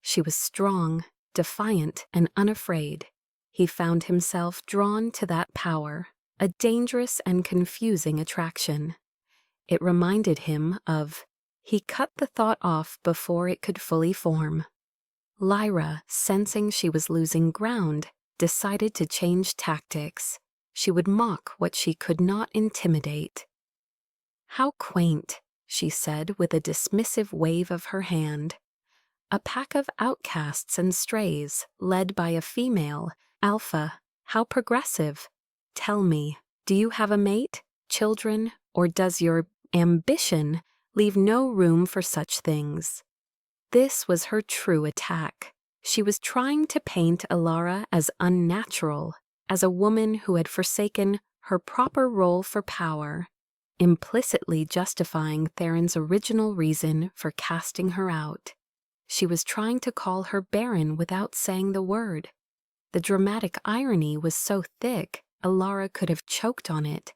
She was strong, defiant, and unafraid. He found himself drawn to that power, a dangerous and confusing attraction. It reminded him of... He cut the thought off before it could fully form. Lyra, sensing she was losing ground, decided to change tactics. She would mock what she could not intimidate. "How quaint," she said with a dismissive wave of her hand. "A pack of outcasts and strays, led by a female, Alpha. How progressive. Tell me, do you have a mate, children, or does your ambition leave no room for such things?" This was her true attack. She was trying to paint Alara as unnatural, as a woman who had forsaken her proper role for power, implicitly justifying Theron's original reason for casting her out. She was trying to call her barren without saying the word. The dramatic irony was so thick, Alara could have choked on it.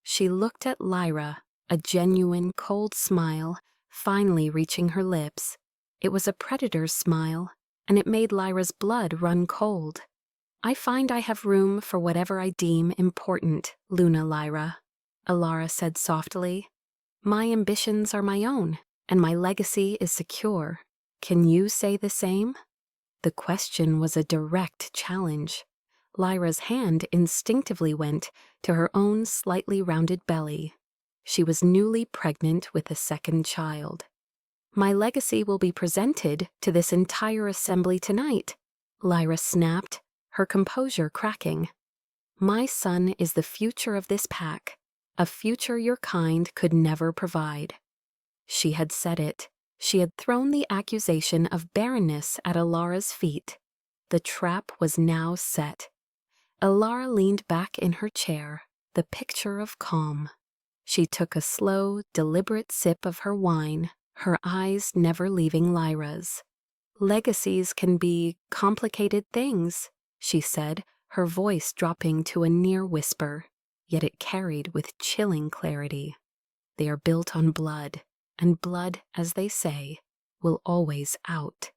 She looked at Lyra, a genuine, cold smile, finally reaching her lips. It was a predator's smile, and it made Lyra's blood run cold. "I find I have room for whatever I deem important, Luna Lyra," Alara said softly. "My ambitions are my own, and my legacy is secure. Can you say the same?" The question was a direct challenge. Lyra's hand instinctively went to her own slightly rounded belly. She was newly pregnant with a second child. "My legacy will be presented to this entire assembly tonight," Lyra snapped, her composure cracking. "My son is the future of this pack, a future your kind could never provide." She had said it. She had thrown the accusation of barrenness at Alara's feet. The trap was now set. Alara leaned back in her chair, the picture of calm. She took a slow, deliberate sip of her wine, her eyes never leaving Lyra's. "Legacies can be complicated things," she said, her voice dropping to a near whisper, yet it carried with chilling clarity. "They are built on blood, and blood, as they say, will always out."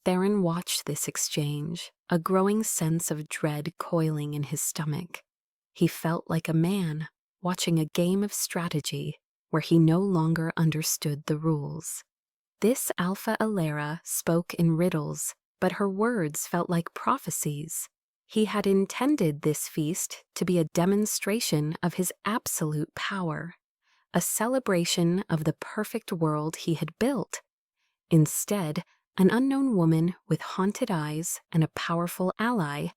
Theron watched this exchange, a growing sense of dread coiling in his stomach. He felt like a man watching a game of strategy where he no longer understood the rules. This Alpha Alara spoke in riddles, but her words felt like prophecies. He had intended this feast to be a demonstration of his absolute power, a celebration of the perfect world he had built. Instead, an unknown woman with haunted eyes and a powerful ally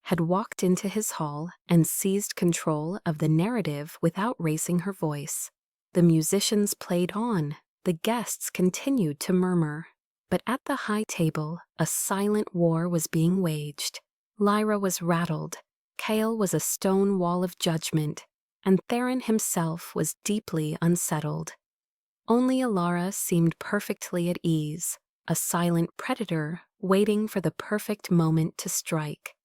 had walked into his hall and seized control of the narrative without raising her voice. The musicians played on, the guests continued to murmur. But at the high table, a silent war was being waged. Lyra was rattled, Chaol was a stone wall of judgment, and Theron himself was deeply unsettled. Only Alara seemed perfectly at ease, a silent predator waiting for the perfect moment to strike.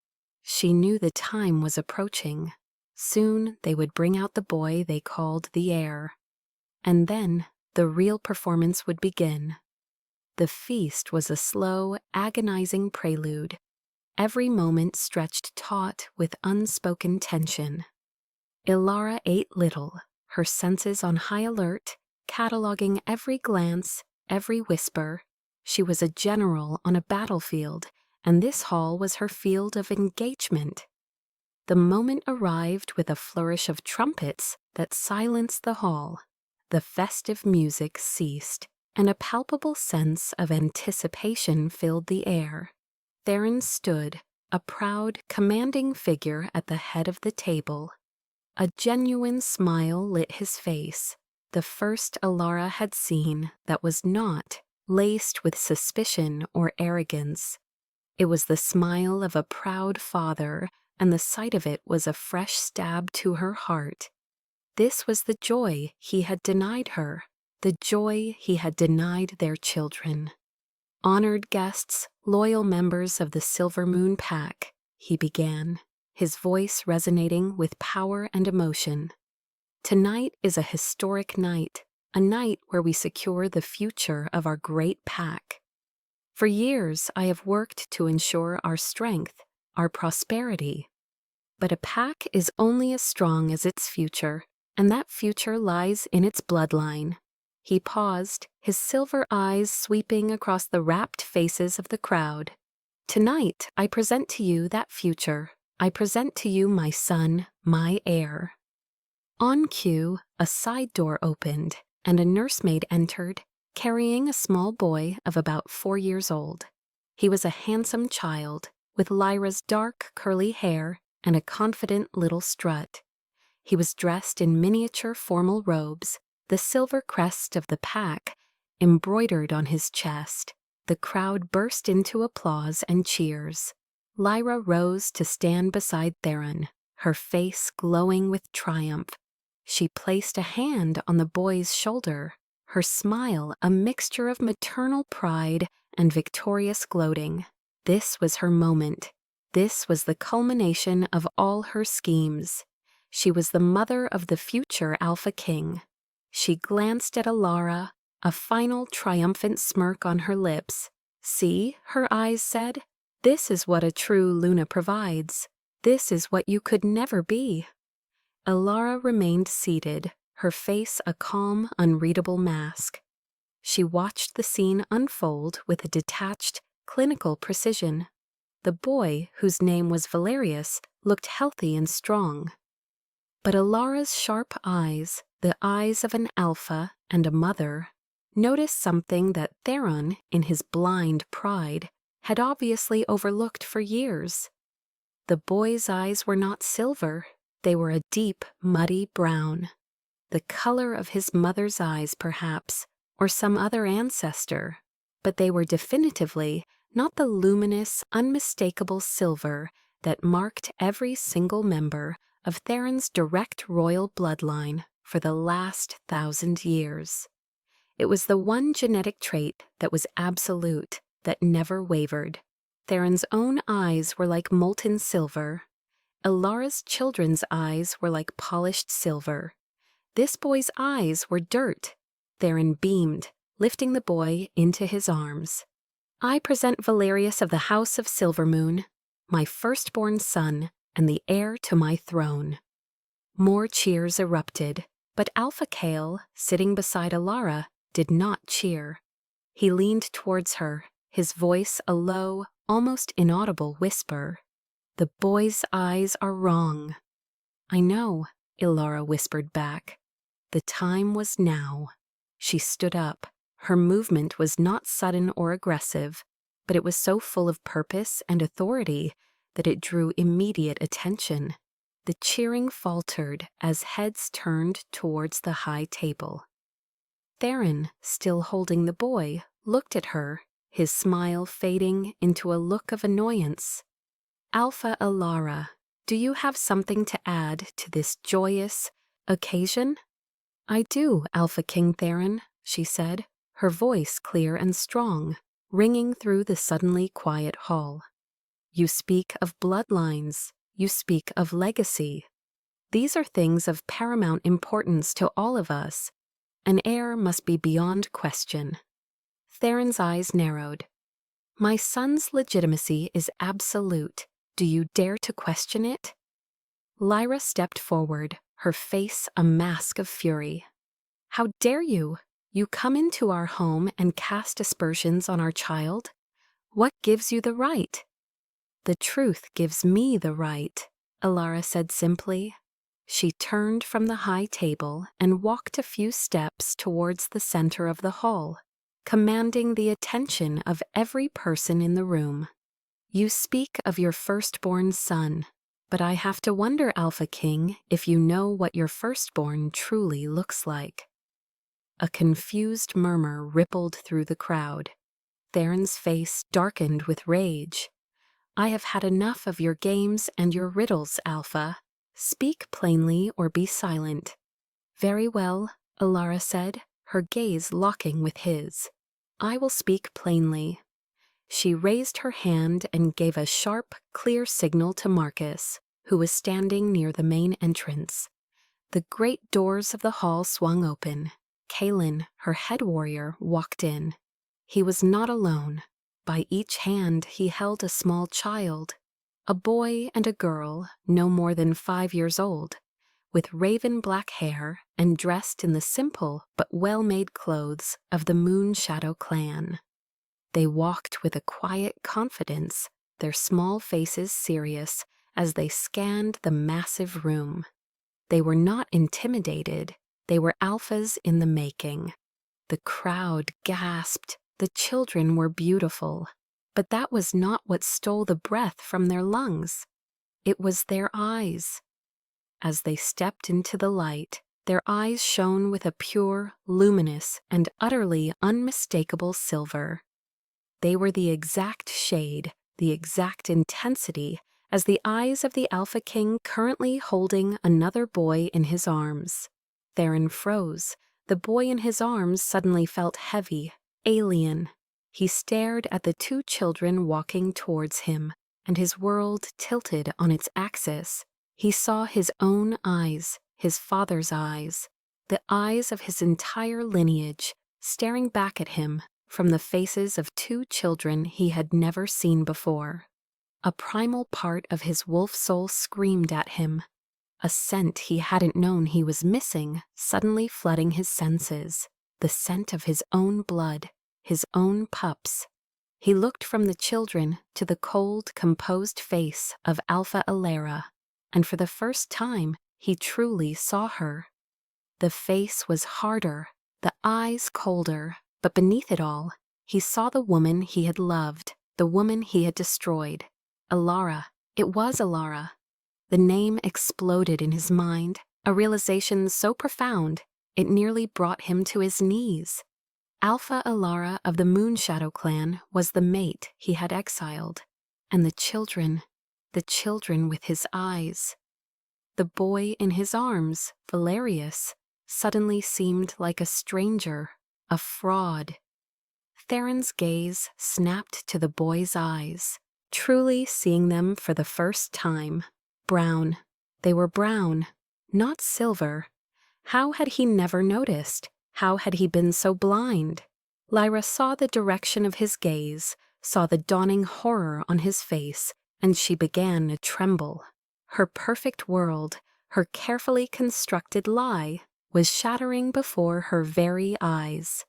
She knew the time was approaching. Soon they would bring out the boy they called the heir. And then the real performance would begin. The feast was a slow, agonizing prelude, every moment stretched taut with unspoken tension. Ilara ate little, her senses on high alert, cataloging every glance, every whisper. She was a general on a battlefield, and this hall was her field of engagement. The moment arrived with a flourish of trumpets that silenced the hall. The festive music ceased, and a palpable sense of anticipation filled the air. Theron stood, a proud, commanding figure at the head of the table. A genuine smile lit his face, the first Alara had seen that was not laced with suspicion or arrogance. It was the smile of a proud father, and the sight of it was a fresh stab to her heart. This was the joy he had denied her, the joy he had denied their children. "Honored guests, loyal members of the Silvermoon Pack," he began, his voice resonating with power and emotion. "Tonight is a historic night, a night where we secure the future of our great pack. For years I have worked to ensure our strength, our prosperity. But a pack is only as strong as its future, and that future lies in its bloodline." He paused, his silver eyes sweeping across the rapt faces of the crowd. "Tonight I present to you that future. I present to you my son, my heir." On cue, a side door opened, and a nursemaid entered, carrying a small boy of about 4 years old. He was a handsome child, with Lyra's dark, curly hair and a confident little strut. He was dressed in miniature formal robes, the silver crest of the pack embroidered on his chest. The crowd burst into applause and cheers. Lyra rose to stand beside Theron, her face glowing with triumph. She placed a hand on the boy's shoulder, her smile a mixture of maternal pride and victorious gloating. This was her moment. This was the culmination of all her schemes. She was the mother of the future Alpha King. She glanced at Alara, a final triumphant smirk on her lips. "See," her eyes said, "this is what a true Luna provides. This is what you could never be." Alara remained seated, her face a calm, unreadable mask. She watched the scene unfold with a detached, clinical precision. The boy, whose name was Valerius, looked healthy and strong. But Alara's sharp eyes, the eyes of an alpha and a mother, noticed something that Theron, in his blind pride, had obviously overlooked for years. The boy's eyes were not silver, they were a deep, muddy brown. The color of his mother's eyes, perhaps, or some other ancestor, but they were definitively not the luminous, unmistakable silver that marked every single member of Theron's direct royal bloodline for the last 1,000 years. It was the one genetic trait that was absolute, that never wavered. Theron's own eyes were like molten silver. Alara's children's eyes were like polished silver. This boy's eyes were dirt. Theron beamed, lifting the boy into his arms. "I present Valerius of the House of Silvermoon, my firstborn son and the heir to my throne." More cheers erupted, but Alpha Chaol, sitting beside Alara, did not cheer. He leaned towards her, his voice a low, almost inaudible whisper. "The boy's eyes are wrong." "I know," Ilara whispered back. The time was now. She stood up. Her movement was not sudden or aggressive, but it was so full of purpose and authority that it drew immediate attention. The cheering faltered as heads turned towards the high table. Theron, still holding the boy, looked at her, his smile fading into a look of annoyance. "Alpha Alara, do you have something to add to this joyous occasion?" "I do, Alpha King Theron," she said, her voice clear and strong, ringing through the suddenly quiet hall. "You speak of bloodlines. You speak of legacy. These are things of paramount importance to all of us. An heir must be beyond question." Theron's eyes narrowed. "My son's legitimacy is absolute. Do you dare to question it?" Lyra stepped forward, her face a mask of fury. "How dare you? You come into our home and cast aspersions on our child? What gives you the right?" "The truth gives me the right," Alara said simply. She turned from the high table and walked a few steps towards the center of the hall, commanding the attention of every person in the room. "You speak of your firstborn son, but I have to wonder, Alpha King, if you know what your firstborn truly looks like." A confused murmur rippled through the crowd. Theron's face darkened with rage. "I have had enough of your games and your riddles, Alpha. Speak plainly or be silent." "Very well," Alara said, her gaze locking with his. "I will speak plainly." She raised her hand and gave a sharp, clear signal to Marcus, who was standing near the main entrance. The great doors of the hall swung open. Kaelin, her head warrior, walked in. He was not alone. By each hand he held a small child, a boy and a girl no more than 5 years old, with raven black hair and dressed in the simple but well-made clothes of the Moonshadow clan. They walked with a quiet confidence, their small faces serious as they scanned the massive room. They were not intimidated. They were alphas in the making. The crowd gasped. The children were beautiful. But that was not what stole the breath from their lungs. It was their eyes. As they stepped into the light, their eyes shone with a pure, luminous, and utterly unmistakable silver. They were the exact shade, the exact intensity, as the eyes of the Alpha King currently holding another boy in his arms. Theron froze. The boy in his arms suddenly felt heavy, alien. He stared at the 2 children walking towards him, and his world tilted on its axis. He saw his own eyes, his father's eyes, the eyes of his entire lineage, staring back at him from the faces of 2 children he had never seen before. A primal part of his wolf soul screamed at him. A scent he hadn't known he was missing, suddenly flooding his senses. The scent of his own blood, his own pups. He looked from the children to the cold, composed face of Alpha Alara, and for the first time he truly saw her. The face was harder, the eyes colder, but beneath it all, he saw the woman he had loved, the woman he had destroyed. Alara. It was Alara. The name exploded in his mind, a realization so profound it nearly brought him to his knees. Alpha Alara of the Moonshadow clan was the mate he had exiled, and the children with his eyes. The boy in his arms, Valerius, suddenly seemed like a stranger, a fraud. Theron's gaze snapped to the boy's eyes, truly seeing them for the first time. Brown. They were brown, not silver. How had he never noticed? How had he been so blind? Lyra saw the direction of his gaze, saw the dawning horror on his face, and she began to tremble. Her perfect world, her carefully constructed lie, was shattering before her very eyes.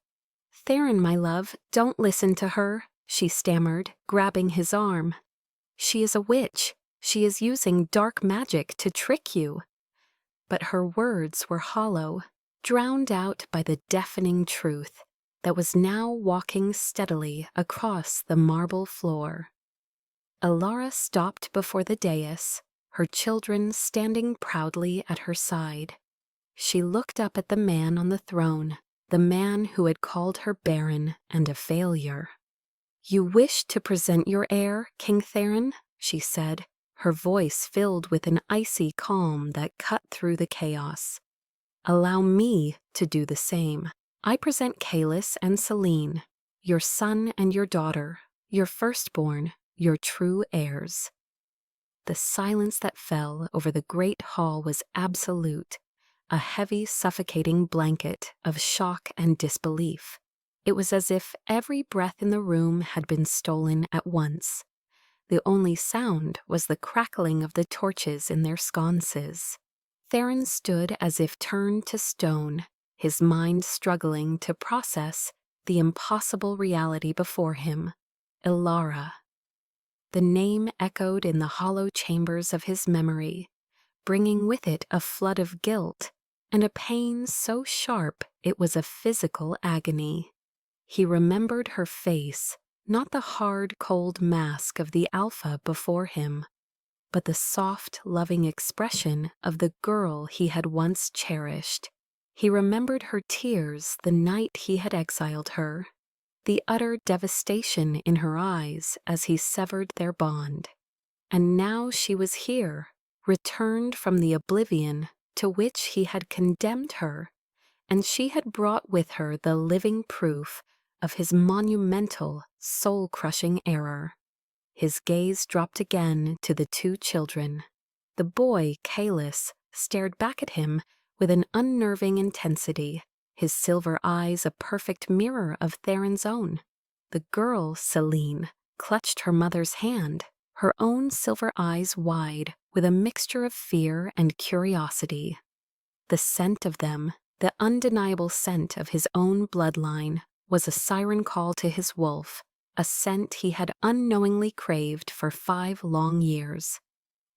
"Theron, my love, don't listen to her," she stammered, grabbing his arm. "She is a witch. She is using dark magic to trick you." But her words were hollow, drowned out by the deafening truth that was now walking steadily across the marble floor. Alara stopped before the dais, her children standing proudly at her side. She looked up at the man on the throne, the man who had called her barren and a failure. "You wish to present your heir, King Theron?" she said, her voice filled with an icy calm that cut through the chaos. "Allow me to do the same. I present Kalis and Selene, your son and your daughter, your firstborn, your true heirs." The silence that fell over the great hall was absolute, a heavy, suffocating blanket of shock and disbelief. It was as if every breath in the room had been stolen at once. The only sound was the crackling of the torches in their sconces. Theron stood as if turned to stone, his mind struggling to process the impossible reality before him. Ilara. The name echoed in the hollow chambers of his memory, bringing with it a flood of guilt and a pain so sharp it was a physical agony. He remembered her face, not the hard, cold mask of the Alpha before him, but the soft, loving expression of the girl he had once cherished. He remembered her tears the night he had exiled her, the utter devastation in her eyes as he severed their bond. And now she was here, returned from the oblivion to which he had condemned her, and she had brought with her the living proof of his monumental, soul-crushing error. His gaze dropped again to the two children. The boy, Kalis, stared back at him with an unnerving intensity, his silver eyes a perfect mirror of Theron's own. The girl, Selene, clutched her mother's hand, her own silver eyes wide with a mixture of fear and curiosity. The scent of them, the undeniable scent of his own bloodline, was a siren call to his wolf, a scent he had unknowingly craved for 5 long years.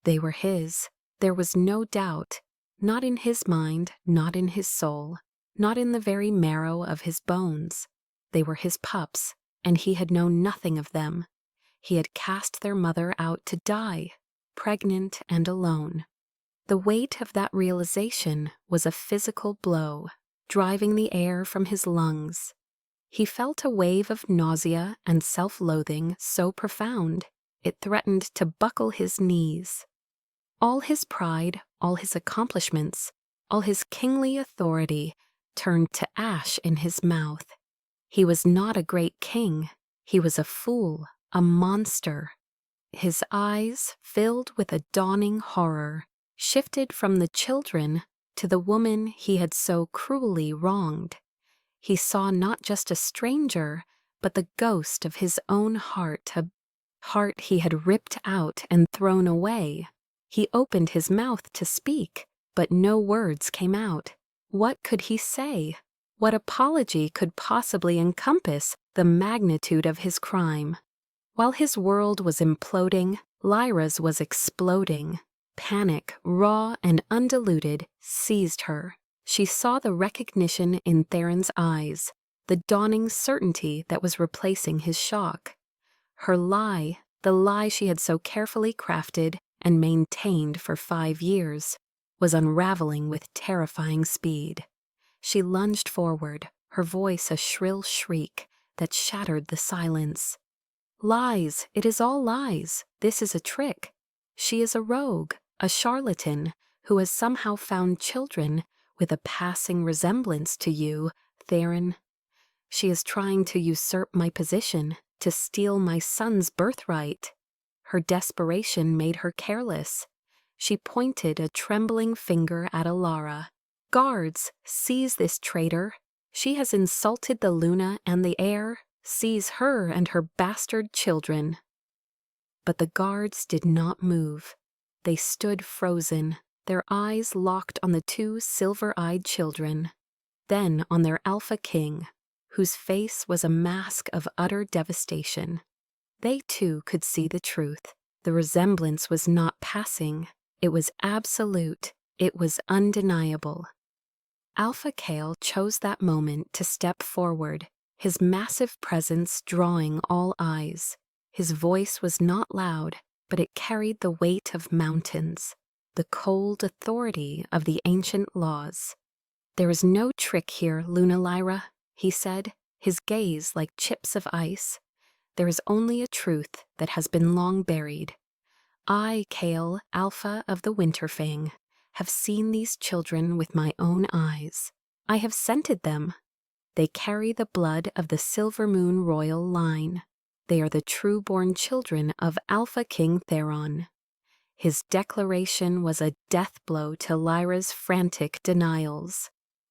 They were his, there was no doubt, not in his mind, not in his soul, not in the very marrow of his bones. They were his pups, and he had known nothing of them. He had cast their mother out to die, pregnant and alone. The weight of that realization was a physical blow, driving the air from his lungs. He felt a wave of nausea and self-loathing so profound, it threatened to buckle his knees. All his pride, all his accomplishments, all his kingly authority turned to ash in his mouth. He was not a great king. He was a fool, a monster. His eyes, filled with a dawning horror, shifted from the children to the woman he had so cruelly wronged. He saw not just a stranger, but the ghost of his own heart, a heart he had ripped out and thrown away. He opened his mouth to speak, but no words came out. What could he say? What apology could possibly encompass the magnitude of his crime? While his world was imploding, Lyra's was exploding. Panic, raw and undiluted, seized her. She saw the recognition in Theron's eyes, the dawning certainty that was replacing his shock. Her lie, the lie she had so carefully crafted and maintained for 5 years, was unraveling with terrifying speed. She lunged forward, her voice a shrill shriek that shattered the silence. "Lies! It is all lies! This is a trick! She is a rogue, a charlatan, who has somehow found children with a passing resemblance to you, Theron. She is trying to usurp my position, to steal my son's birthright." Her desperation made her careless. She pointed a trembling finger at Alara. "Guards, seize this traitor. She has insulted the Luna and the air. Seize her and her bastard children." But the guards did not move. They stood frozen, their eyes locked on the 2 silver-eyed children, then on their Alpha King, whose face was a mask of utter devastation. They too could see the truth. The resemblance was not passing. It was absolute. It was undeniable. Alpha Kale chose that moment to step forward, his massive presence drawing all eyes. His voice was not loud, but it carried the weight of mountains, the cold authority of the ancient laws. "There is no trick here, Lunalira," he said, his gaze like chips of ice. "There is only a truth that has been long buried. I, Kale, Alpha of the Winterfang, have seen these children with my own eyes. I have scented them. They carry the blood of the Silvermoon royal line. They are the true-born children of Alpha King Theron." His declaration was a death blow to Lyra's frantic denials.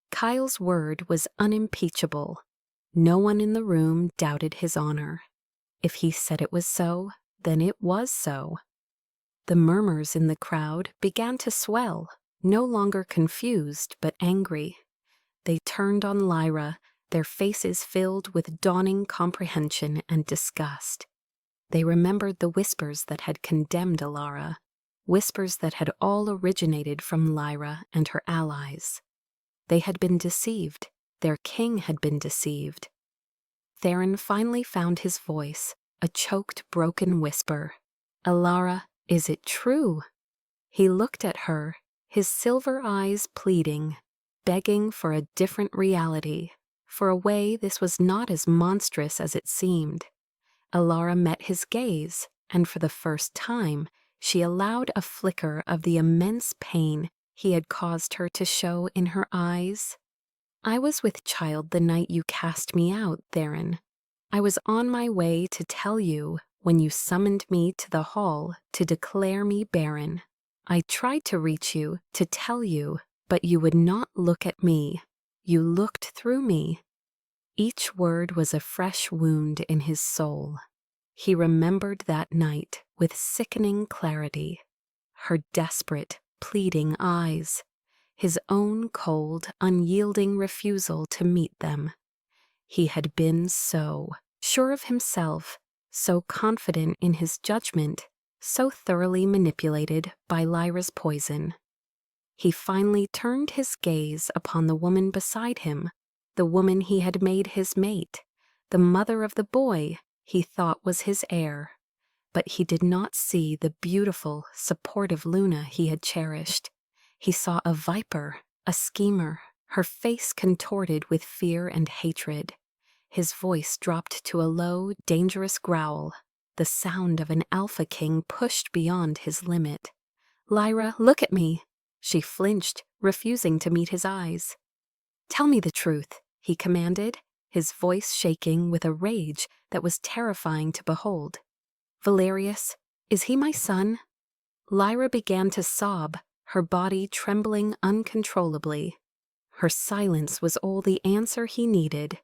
Kyle's word was unimpeachable. No one in the room doubted his honor. If he said it was so, then it was so. The murmurs in the crowd began to swell, no longer confused but angry. They turned on Lyra, their faces filled with dawning comprehension and disgust. They remembered the whispers that had condemned Alara, whispers that had all originated from Lyra and her allies. They had been deceived. Their king had been deceived. Theron finally found his voice, a choked, broken whisper. "Alara, is it true?" He looked at her, his silver eyes pleading, begging for a different reality, for a way this was not as monstrous as it seemed. Alara met his gaze, and for the first time, she allowed a flicker of the immense pain he had caused her to show in her eyes. "I was with child the night you cast me out, Theron. I was on my way to tell you when you summoned me to the hall to declare me barren. I tried to reach you, to tell you, but you would not look at me. You looked through me." Each word was a fresh wound in his soul. He remembered that night with sickening clarity. Her desperate, pleading eyes. His own cold, unyielding refusal to meet them. He had been so sure of himself, so confident in his judgment, so thoroughly manipulated by Lyra's poison. He finally turned his gaze upon the woman beside him, the woman he had made his mate, the mother of the boy he thought was his heir. But he did not see the beautiful, supportive Luna he had cherished. He saw a viper, a schemer, her face contorted with fear and hatred. His voice dropped to a low, dangerous growl, the sound of an Alpha King pushed beyond his limit. "Lyra, look at me!" She flinched, refusing to meet his eyes. "Tell me the truth," he commanded, his voice shaking with a rage that was terrifying to behold. "Valerius, is he my son?" Lyra began to sob, her body trembling uncontrollably. Her silence was all the answer he needed.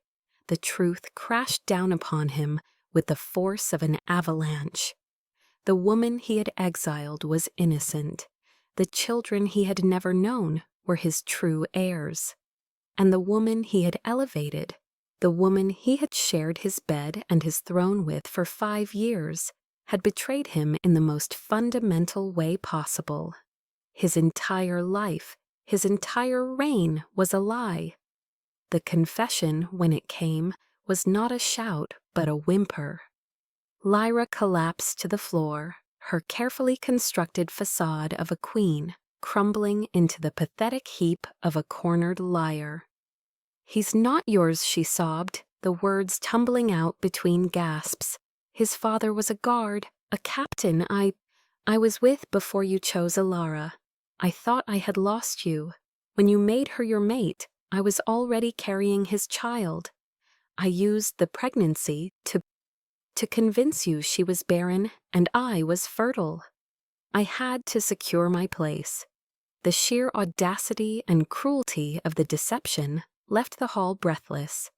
The truth crashed down upon him with the force of an avalanche. The woman he had exiled was innocent. The children he had never known were his true heirs. And the woman he had elevated, the woman he had shared his bed and his throne with for 5 years, had betrayed him in the most fundamental way possible. His entire life, his entire reign was a lie. The confession, when it came, was not a shout but a whimper. Lyra collapsed to the floor, her carefully constructed facade of a queen crumbling into the pathetic heap of a cornered liar. "He's not yours," she sobbed, the words tumbling out between gasps. "His father was a guard, a captain I was with before you chose Alara. I thought I had lost you. When you made her your mate, I was already carrying his child. I used the pregnancy to convince you she was barren and I was fertile. I had to secure my place." The sheer audacity and cruelty of the deception left the hall breathless.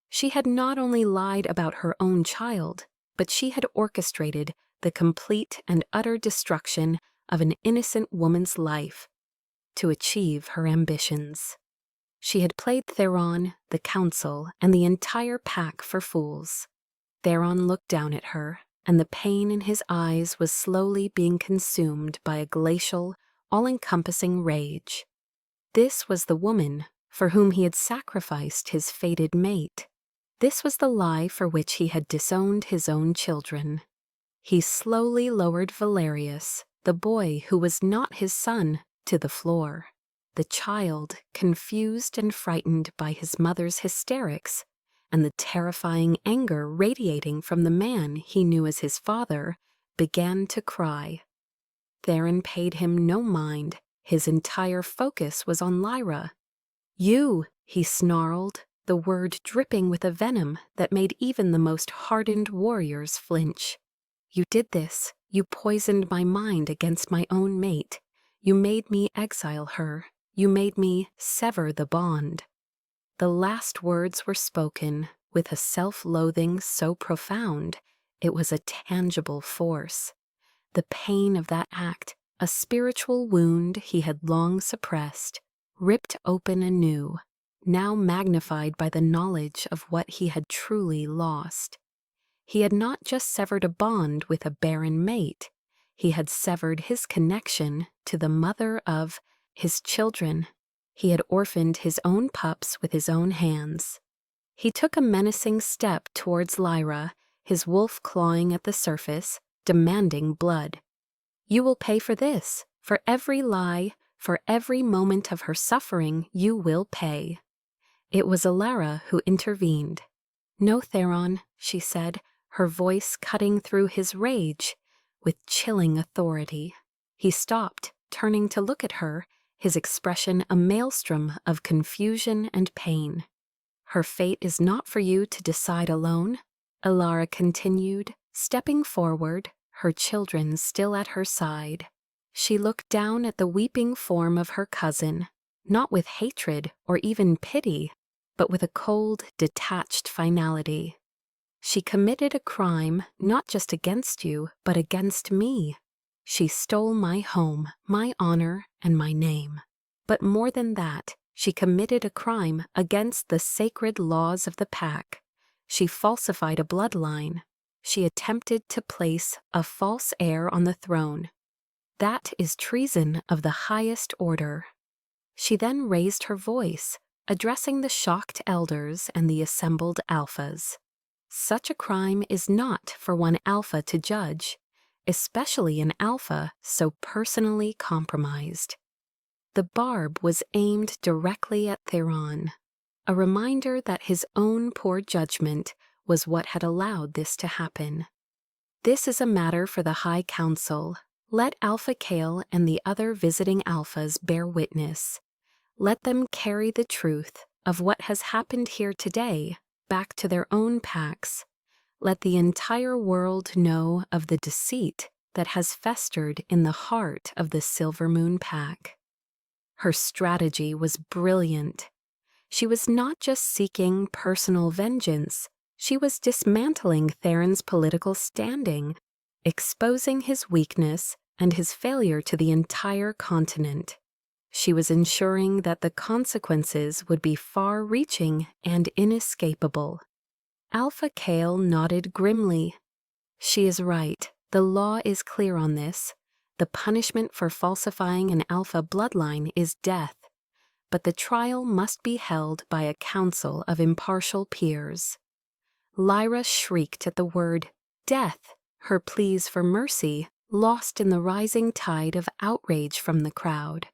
She had not only lied about her own child, but she had orchestrated the complete and utter destruction of an innocent woman's life to achieve her ambitions. She had played Theron, the council, and the entire pack for fools. Theron looked down at her, and the pain in his eyes was slowly being consumed by a glacial, all-encompassing rage. This was the woman for whom he had sacrificed his fated mate. This was the lie for which he had disowned his own children. He slowly lowered Valerius, the boy who was not his son, to the floor. The child, confused and frightened by his mother's hysterics, and the terrifying anger radiating from the man he knew as his father, began to cry. Theron paid him no mind. His entire focus was on Lyra. "You," he snarled, the word dripping with a venom that made even the most hardened warriors flinch. "You did this. You poisoned my mind against my own mate. You made me exile her. You made me sever the bond." The last words were spoken with a self-loathing so profound it was a tangible force. The pain of that act, a spiritual wound he had long suppressed, ripped open anew, now magnified by the knowledge of what he had truly lost. He had not just severed a bond with a barren mate, he had severed his connection to the mother of his children. He had orphaned his own pups with his own hands. He took a menacing step towards Lyra, his wolf clawing at the surface, demanding blood. "You will pay for this. For every lie, for every moment of her suffering, you will pay." It was Alara who intervened. "No, Theron," she said, her voice cutting through his rage with chilling authority. He stopped, turning to look at her, his expression a maelstrom of confusion and pain. "Her fate is not for you to decide alone," Alara continued, stepping forward, her children still at her side. She looked down at the weeping form of her cousin, not with hatred or even pity, but with a cold, detached finality. "She committed a crime not just against you, but against me. She stole my home, my honor, and my name. But more than that, she committed a crime against the sacred laws of the pack. She falsified a bloodline. She attempted to place a false heir on the throne. That is treason of the highest order." She then raised her voice, addressing the shocked elders and the assembled alphas. "Such a crime is not for one alpha to judge, especially an alpha so personally compromised." The barb was aimed directly at Theron, a reminder that his own poor judgment was what had allowed this to happen. "This is a matter for the High Council. Let Alpha Kale and the other visiting alphas bear witness. Let them carry the truth of what has happened here today back to their own packs. Let the entire world know of the deceit that has festered in the heart of the Silvermoon pack." Her strategy was brilliant. She was not just seeking personal vengeance, she was dismantling Theron's political standing, exposing his weakness and his failure to the entire continent. She was ensuring that the consequences would be far-reaching and inescapable. Alpha Kale nodded grimly. "She is right. The law is clear on this. The punishment for falsifying an alpha bloodline is death. But the trial must be held by a council of impartial peers." Lyra shrieked at the word death, her pleas for mercy lost in the rising tide of outrage from the crowd.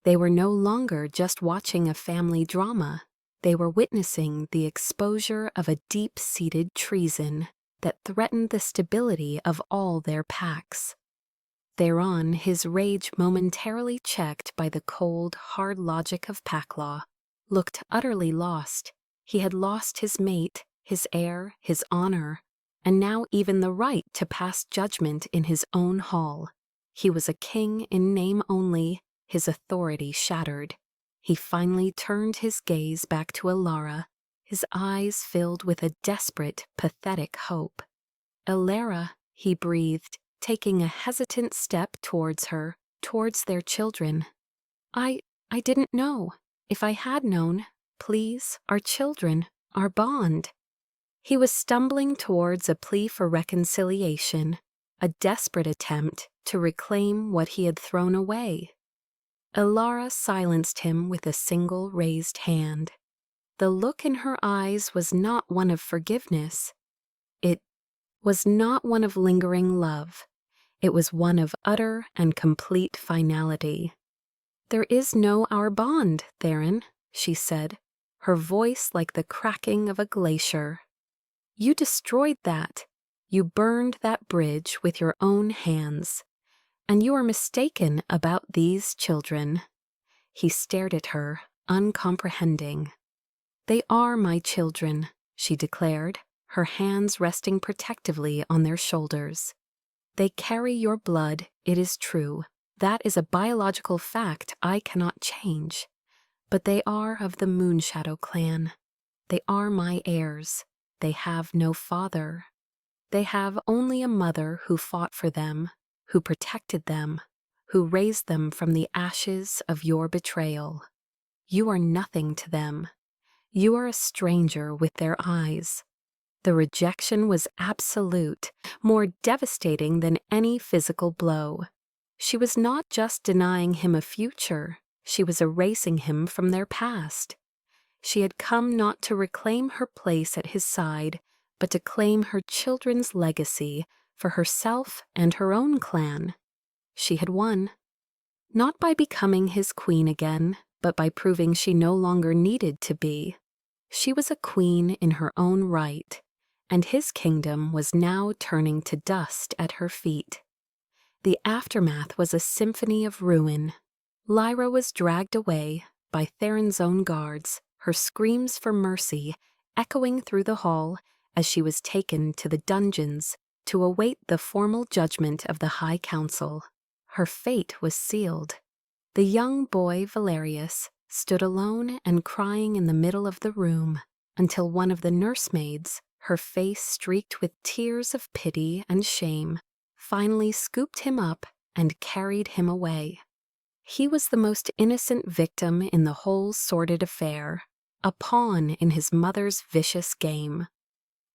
They were no longer just watching a family drama. They were witnessing the exposure of a deep-seated treason that threatened the stability of all their packs. Theron, his rage momentarily checked by the cold, hard logic of pack law, looked utterly lost. He had lost his mate, his heir, his honor, and now even the right to pass judgment in his own hall. He was a king in name only, his authority shattered. He finally turned his gaze back to Alara, his eyes filled with a desperate, pathetic hope. "Alara," he breathed, taking a hesitant step towards her, towards their children. I didn't know. If I had known, please, our children, our bond." He was stumbling towards a plea for reconciliation, a desperate attempt to reclaim what he had thrown away. Alara silenced him with a single raised hand. The look in her eyes was not one of forgiveness. was not one of lingering love. It was one of utter and complete finality. "There is no our bond, Theron," she said, her voice like the cracking of a glacier. "You destroyed that. You burned that bridge with your own hands. And you are mistaken about these children." He stared at her, uncomprehending. "They are my children," she declared, her hands resting protectively on their shoulders. "They carry your blood, it is true. That is a biological fact I cannot change. But they are of the Moonshadow clan. They are my heirs. They have no father. They have only a mother who fought for them, who protected them, who raised them from the ashes of your betrayal. You are nothing to them. You are a stranger with their eyes." The rejection was absolute, more devastating than any physical blow. She was not just denying him a future, she was erasing him from their past. She had come not to reclaim her place at his side, but to claim her children's legacy for herself and her own clan. She had won. Not by becoming his queen again, but by proving she no longer needed to be. She was a queen in her own right, and his kingdom was now turning to dust at her feet. The aftermath was a symphony of ruin. Lyra was dragged away by Theron's own guards, her screams for mercy echoing through the hall as she was taken to the dungeons to await the formal judgment of the High Council. Her fate was sealed. The young boy, Valerius, stood alone and crying in the middle of the room until one of the nursemaids, her face streaked with tears of pity and shame, finally scooped him up and carried him away. He was the most innocent victim in the whole sordid affair, a pawn in his mother's vicious game.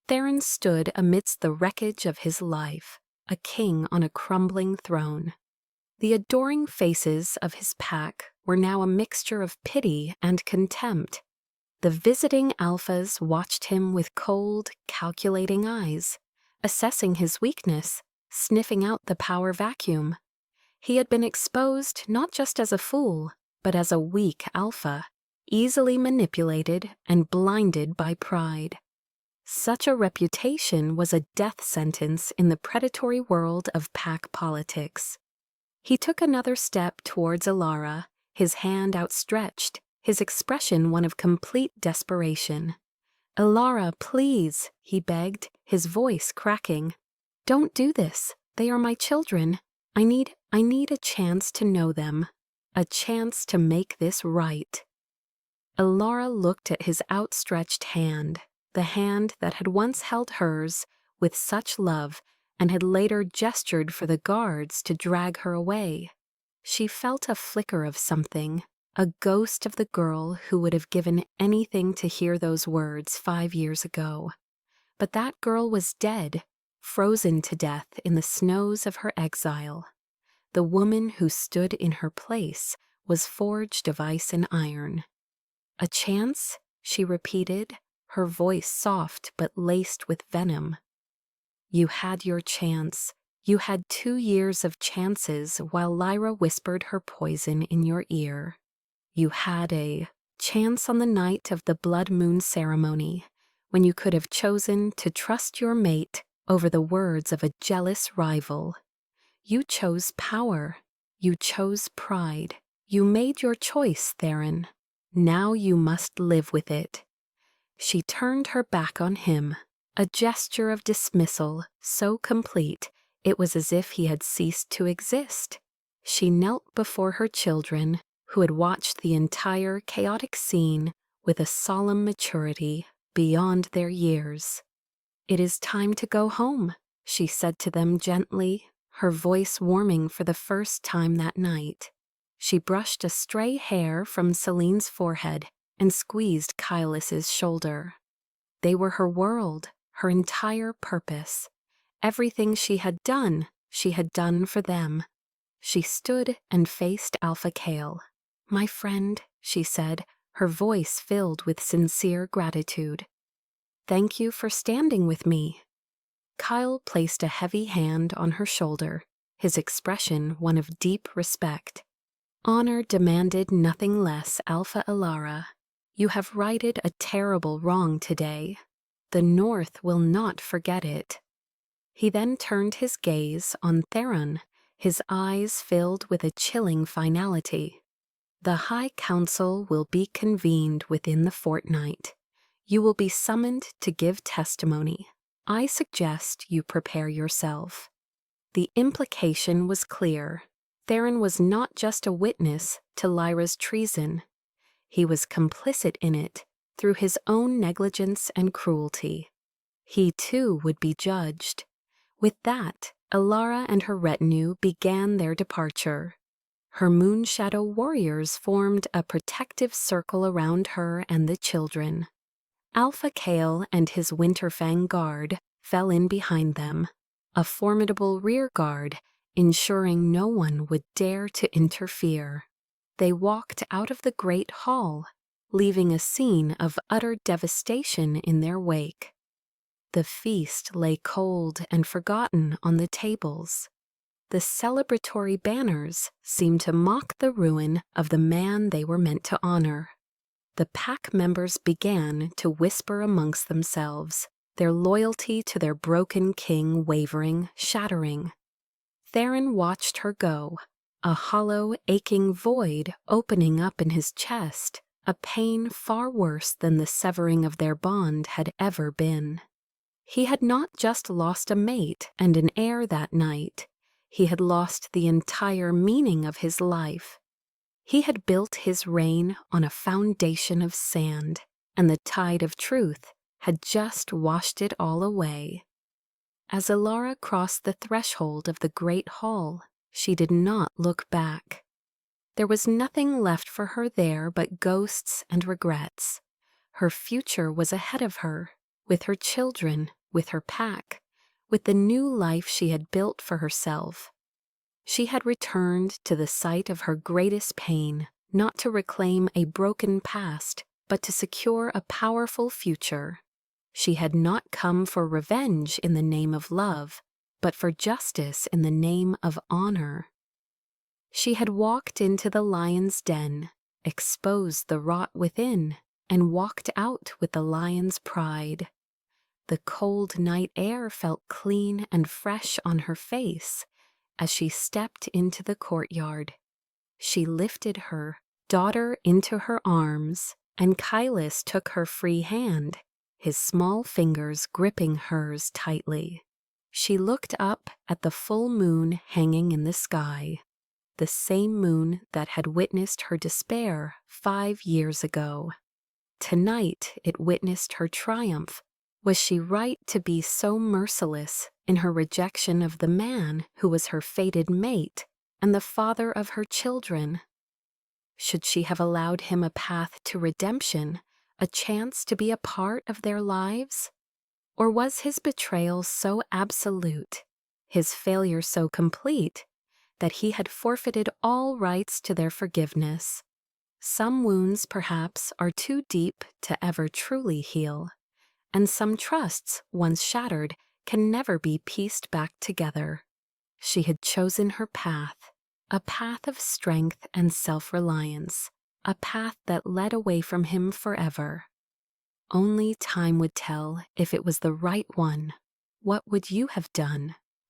Theron stood amidst the wreckage of his life, a king on a crumbling throne. The adoring faces of his pack were now a mixture of pity and contempt. The visiting alphas watched him with cold, calculating eyes, assessing his weakness, sniffing out the power vacuum. He had been exposed not just as a fool, but as a weak alpha, easily manipulated and blinded by pride. Such a reputation was a death sentence in the predatory world of pack politics. He took another step towards Alara, his hand outstretched, his expression one of complete desperation. "Alara, please," he begged, his voice cracking. "Don't do this. They are my children. I need a chance to know them, a chance to make this right." Alara looked at his outstretched hand, the hand that had once held hers with such love and had later gestured for the guards to drag her away. She felt a flicker of something, a ghost of the girl who would have given anything to hear those words 5 years ago. But that girl was dead, frozen to death in the snows of her exile. The woman who stood in her place was forged of ice and iron. "A chance?" she repeated, her voice soft but laced with venom. "You had your chance. You had 2 years of chances while Lyra whispered her poison in your ear. You had a chance on the night of the blood moon ceremony, when you could have chosen to trust your mate over the words of a jealous rival. You chose power. You chose pride. You made your choice, Theron. Now you must live with it." She turned her back on him, a gesture of dismissal so complete it was as if he had ceased to exist. She knelt before her children, who had watched the entire chaotic scene with a solemn maturity beyond their years. "It is time to go home," she said to them gently, her voice warming for the first time that night. She brushed a stray hair from Celine's forehead and squeezed Kailas's shoulder. They were her world, her entire purpose. Everything she had done for them. She stood and faced Alpha Kale. "My friend," she said, her voice filled with sincere gratitude. "Thank you for standing with me." Kyle placed a heavy hand on her shoulder, his expression one of deep respect. Honor demanded nothing less, Alpha Elara. You have righted a terrible wrong today. The North will not forget it. He then turned his gaze on Theron, his eyes filled with a chilling finality. The High Council will be convened within the fortnight. You will be summoned to give testimony. I suggest you prepare yourself. The implication was clear. Theron was not just a witness to Lyra's treason. He was complicit in it through his own negligence and cruelty. He too would be judged. With that, Elara and her retinue began their departure. Her Moonshadow warriors formed a protective circle around her and the children. Alpha Kale and his Winterfang guard fell in behind them, a formidable rear guard, ensuring no one would dare to interfere. They walked out of the great hall, leaving a scene of utter devastation in their wake. The feast lay cold and forgotten on the tables. The celebratory banners seemed to mock the ruin of the man they were meant to honor. The pack members began to whisper amongst themselves, their loyalty to their broken king wavering, shattering. Theron watched her go, a hollow, aching void opening up in his chest, a pain far worse than the severing of their bond had ever been. He had not just lost a mate and an heir that night. He had lost the entire meaning of his life. He had built his reign on a foundation of sand, and the tide of truth had just washed it all away. As Elara crossed the threshold of the great hall, she did not look back. There was nothing left for her there but ghosts and regrets. Her future was ahead of her, with her children, with her pack, with the new life she had built for herself. She had returned to the site of her greatest pain, not to reclaim a broken past, but to secure a powerful future. She had not come for revenge in the name of love, but for justice in the name of honor. She had walked into the lion's den, exposed the rot within, and walked out with the lion's pride. The cold night air felt clean and fresh on her face as she stepped into the courtyard. She lifted her daughter into her arms, and Kylus took her free hand, his small fingers gripping hers tightly. She looked up at the full moon hanging in the sky, the same moon that had witnessed her despair 5 years ago. Tonight it witnessed her triumph. Was she right to be so merciless in her rejection of the man who was her fated mate and the father of her children? Should she have allowed him a path to redemption, a chance to be a part of their lives? Or was his betrayal so absolute, his failure so complete, that he had forfeited all rights to their forgiveness? Some wounds, perhaps, are too deep to ever truly heal, and some trusts, once shattered, can never be pieced back together. She had chosen her path, a path of strength and self-reliance, a path that led away from him forever. Only time would tell if it was the right one. What would you have done?